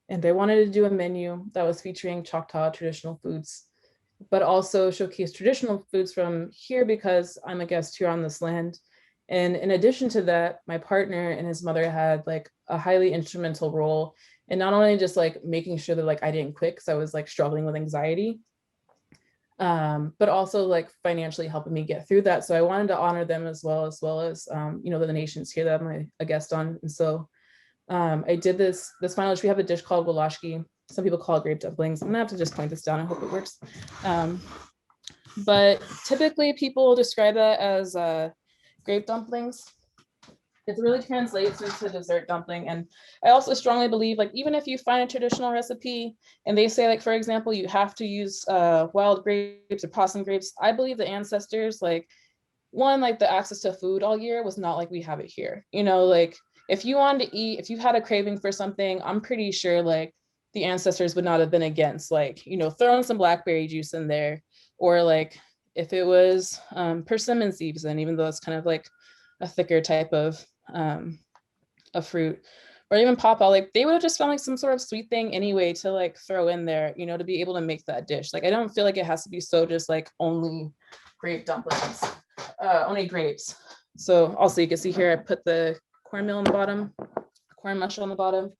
And I wanted to do a menu that was featuring Choctaw traditional foods, but also showcase traditional foods from here because I'm a guest here on this land. And in addition to that, my partner and his mother had like a highly instrumental role in not only just like making sure that like I didn't quit because I was like struggling with anxiety, but also like financially helping me get through that. So I wanted to honor them as well as you know, the nations here that I'm a guest on. And so I did this final dish. We have a dish called Walashki. Some people call it grape dumplings. I'm gonna have to just point this down. I hope it works. But typically people describe that as grape dumplings. It really translates into dessert dumpling. And I also strongly believe, like, even if you find a traditional recipe and they say, like, for example, you have to use wild grapes or possum grapes, I believe the ancestors, like, one, like the access to food all year was not like we have it here. You know, like if you wanted to eat, if you had a craving for something, I'm pretty sure like the ancestors would not have been against, like, you know, throwing some blackberry juice in there, or like if it was persimmon seeds, and even though it's kind of like a thicker type of fruit, or even pawpaw, like they would have just found like some sort of sweet thing anyway to like throw in there, you know, to be able to make that dish. Like I don't feel like it has to be so just like only grape dumplings, only grapes. So also you can see here I put the cornmeal on the bottom, corn mush on the bottom.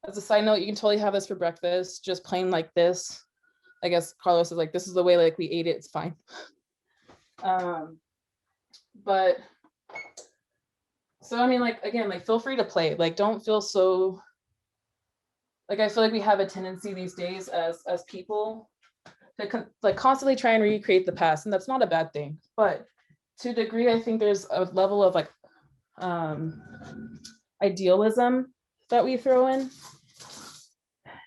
As a side note, you can totally have this for breakfast, just plain like this. I guess Carlos is like, this is the way like we ate it, it's fine. But so I mean, like again, like feel free to play. Like don't feel so, like I feel like we have a tendency these days as people to like constantly try and recreate the past, and that's not a bad thing. But to a degree, I think there's a level of like idealism that we throw in,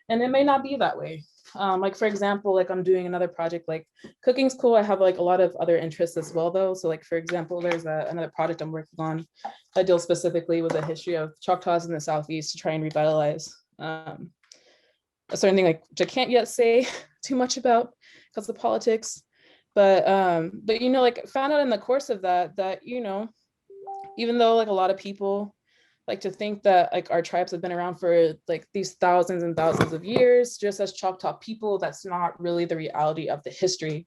and it may not be that way. Like for example, like I'm doing another project, like cooking's cool. I have like a lot of other interests as well though. So like for example, there's another project I'm working on that deals specifically with the history of Choctaws in the Southeast to try and revitalize a certain thing, like which I can't yet say too much about because of politics. But you know, like found out in the course of that, you know, even though like a lot of people like to think that like our tribes have been around for like these thousands and thousands of years, just as Choctaw people, that's not really the reality of the history.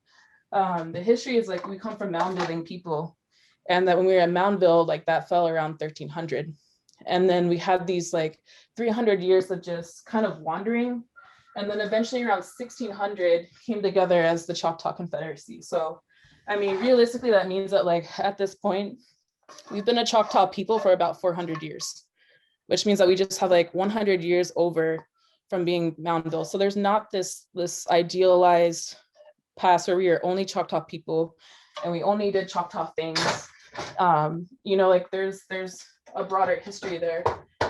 The history is like we come from mound building people, and that when we were at Moundville, like that fell around 1300. And then we had these like 300 years of just kind of wandering. And then eventually around 1600 came together as the Choctaw Confederacy. So, I mean, realistically, that means that like at this point, we've been a Choctaw people for about 400 years, which means that we just have like 100 years over from being Moundville. So there's not this idealized past where we are only Choctaw people and we only did Choctaw things. You know, like there's a broader history there.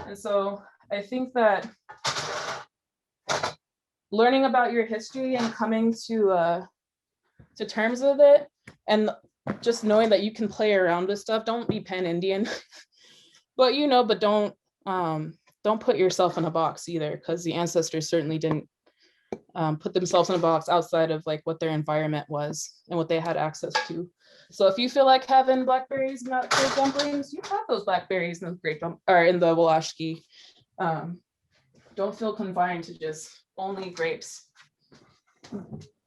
And so I think that learning about your history and coming to terms with it, and just knowing that you can play around with stuff. Don't be pan-Indian, but you know, but don't put yourself in a box either, because the ancestors certainly didn't put themselves in a box outside of like what their environment was and what they had access to. So if you feel like having blackberries, not grape dumplings, you have those blackberries in the grape or in the Walaschki. Don't feel confined to just only grapes.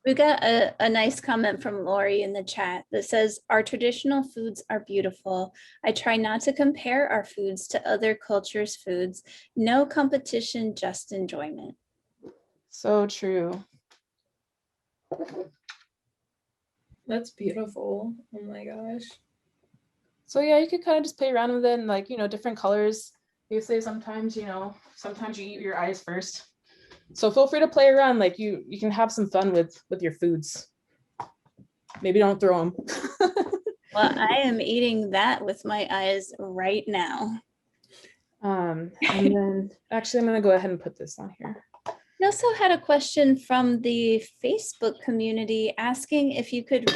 We got a nice comment from Lori in the chat that says, our traditional foods are beautiful. I try not to compare our foods to other cultures' foods. No competition, just enjoyment. So true. That's beautiful. Oh my gosh. So yeah, you could kind of just play around with it, and like, you know, different colors. You say sometimes, you know, sometimes you eat your eyes first. So feel free to play around, like you can have some fun with your foods. Maybe don't throw them. Well, I am eating that with my eyes right now. And then actually I'm gonna go ahead and put this on here. We also had a question from the Facebook community asking if you could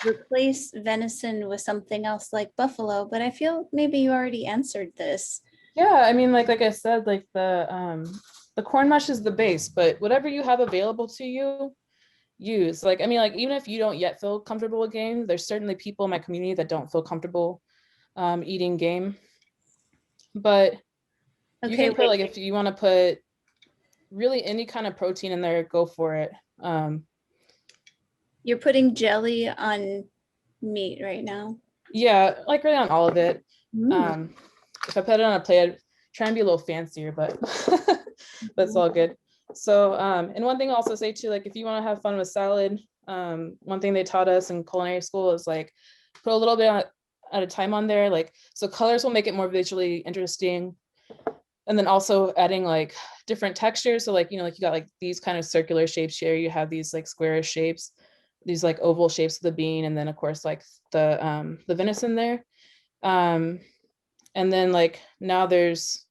replace venison with something else like buffalo, but I feel maybe you already answered this. Yeah, I mean, like I said, like the corn mush is the base, but whatever you have available to you, use. Like, I mean, like even if you don't yet feel comfortable with game, there's certainly people in my community that don't feel comfortable eating game. But you can put like, if you want to put really any kind of protein in there, go for it. You're putting jelly on meat right now? Yeah, like really on all of it. If I put it on a plate, I'd try and be a little fancier, but that's all good. So, and one thing I'll also say too, like if you want to have fun with salad, one thing they taught us in culinary school is like put a little bit at a time on there, like so colors will make it more visually interesting. And then also adding like different textures. So like, you know, like you got like these kind of circular shapes here, you have these like squarish shapes, these like oval shapes of the bean, and then of course like the venison there. And then like now there's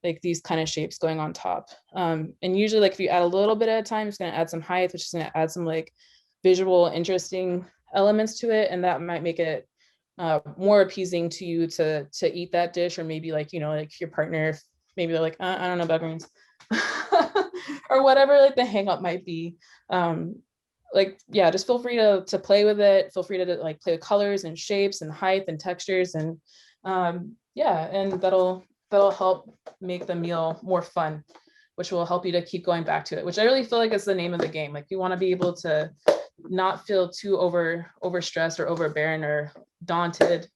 like these kind of shapes going on top. And usually like if you add a little bit at a time, it's going to add some height, which is going to add some like visual interesting elements to it, and that might make it more appeasing to you to eat that dish. Or maybe like, you know, like your partner, maybe they're like, I don't know about greens. or whatever like the hang up might be. Like, yeah, just feel free to play with it. Feel free to like play with colors and shapes and height and textures. And yeah, and that'll help make the meal more fun, which will help you to keep going back to it, which I really feel like is the name of the game. Like you want to be able to not feel too overstressed or overbearing or daunted.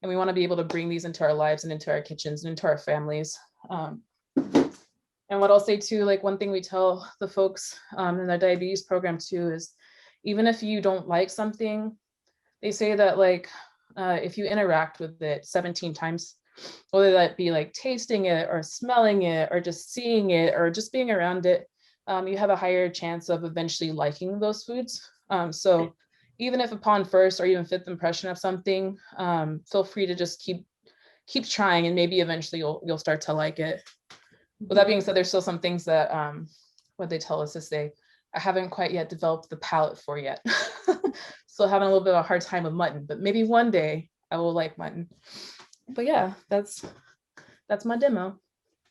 And we want to be able to bring these into our lives and into our kitchens and into our families. And what I'll say too, like one thing we tell the folks in the diabetes program too is, even if you don't like something, they say that like if you interact with it 17 times, whether that be like tasting it or smelling it or just seeing it or just being around it, you have a higher chance of eventually liking those foods. So even if upon first or even fifth impression of something, feel free to just keep trying, and maybe eventually you'll start to like it. With that being said, there's still some things that what they tell us is I haven't quite yet developed the palate for yet. Still having a little bit of a hard time with mutton, but maybe one day I will like mutton. But yeah, that's my demo.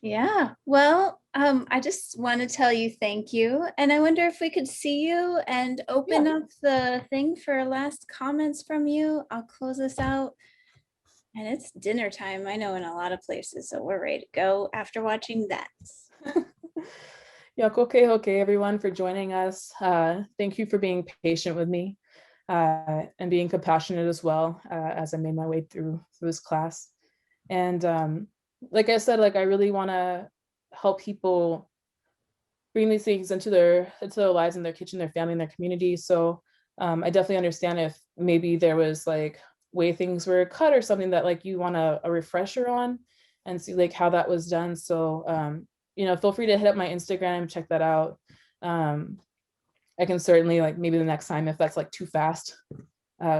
Yeah, well, I just want to tell you thank you. And I wonder if we could see you and open up the thing for last comments from you. I'll close this out. And it's dinner time, I know, in a lot of places. So we're ready to go after watching that. Yeah, okay, everyone, for joining us. Thank you for being patient with me and being compassionate as well as I made my way through this class. And like I said, like I really want to help people bring these things into their lives and their kitchen, their family, and their community. So I definitely understand if maybe there was like way things were cut or something that like you want a refresher on and see like how that was done. So you know, feel free to hit up my Instagram, check that out. I can certainly like maybe the next time, if that's like too fast,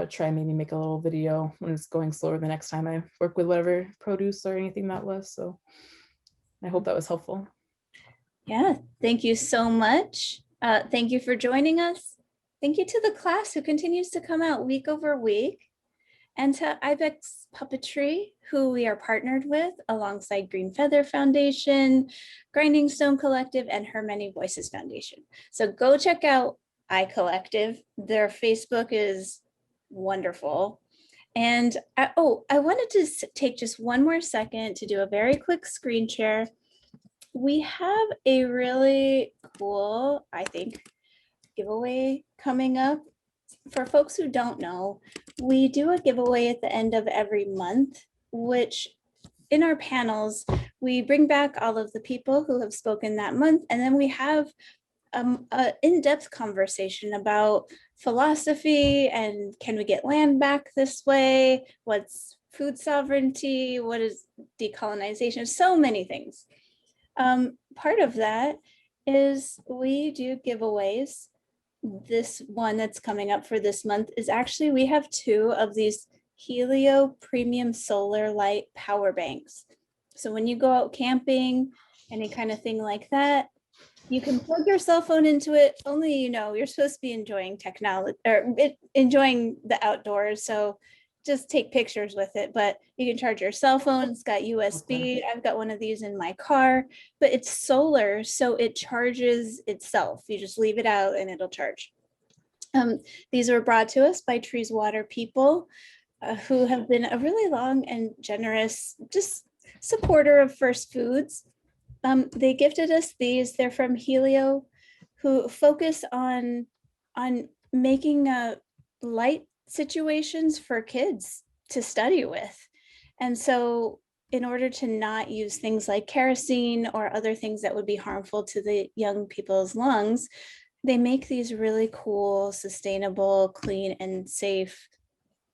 try maybe make a little video when it's going slower the next time I work with whatever produce or anything that was. So I hope that was helpful. Yeah, thank you so much. Thank you for joining us. Thank you to the class who continues to come out week over week, and to Ibex Puppetry, who we are partnered with alongside Green Feather Foundation, Grinding Stone Collective, and Her Many Voices Foundation. So go check out iCollective. Their Facebook is wonderful. And I wanted to take just one more second to do a very quick screen share. We have a really cool, I think, giveaway coming up. For folks who don't know, we do a giveaway at the end of every month, which in our panels, we bring back all of the people who have spoken that month, and then we have an in-depth conversation about philosophy and can we get land back this way? What's food sovereignty? What is decolonization? So many things. Part of that is we do giveaways. This one that's coming up for this month is actually, we have 2 of these Helio premium solar light power banks. So when you go out camping, any kind of thing like that, you can plug your cell phone into it. Only, you know, you're supposed to be enjoying technology or enjoying the outdoors. So just take pictures with it, but you can charge your cell phone. It's got USB. I've got one of these in my car, but it's solar, so it charges itself. You just leave it out and it'll charge. These were brought to us by Trees Water people who have been a really long and generous just supporter of First Foods. They gifted us these. They're from Helio, who focus on making light situations for kids to study with. And so in order to not use things like kerosene or other things that would be harmful to the young people's lungs, they make these really cool, sustainable, clean, and safe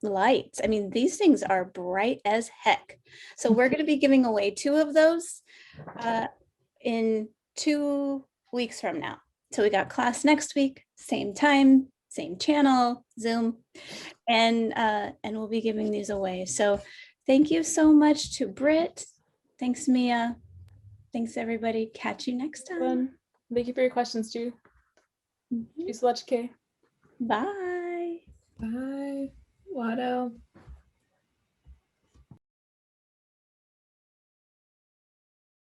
lights. I mean, these things are bright as heck. So we're going to be giving away 2 of those in 2 weeks from now. So we got class next week, same time, same channel, Zoom, and we'll be giving these away. So thank you so much to Brit. Thanks, Mia. Thanks, everybody. Catch you next time. Thank you for your questions, too. Mhm. Peace, Kay. Bye.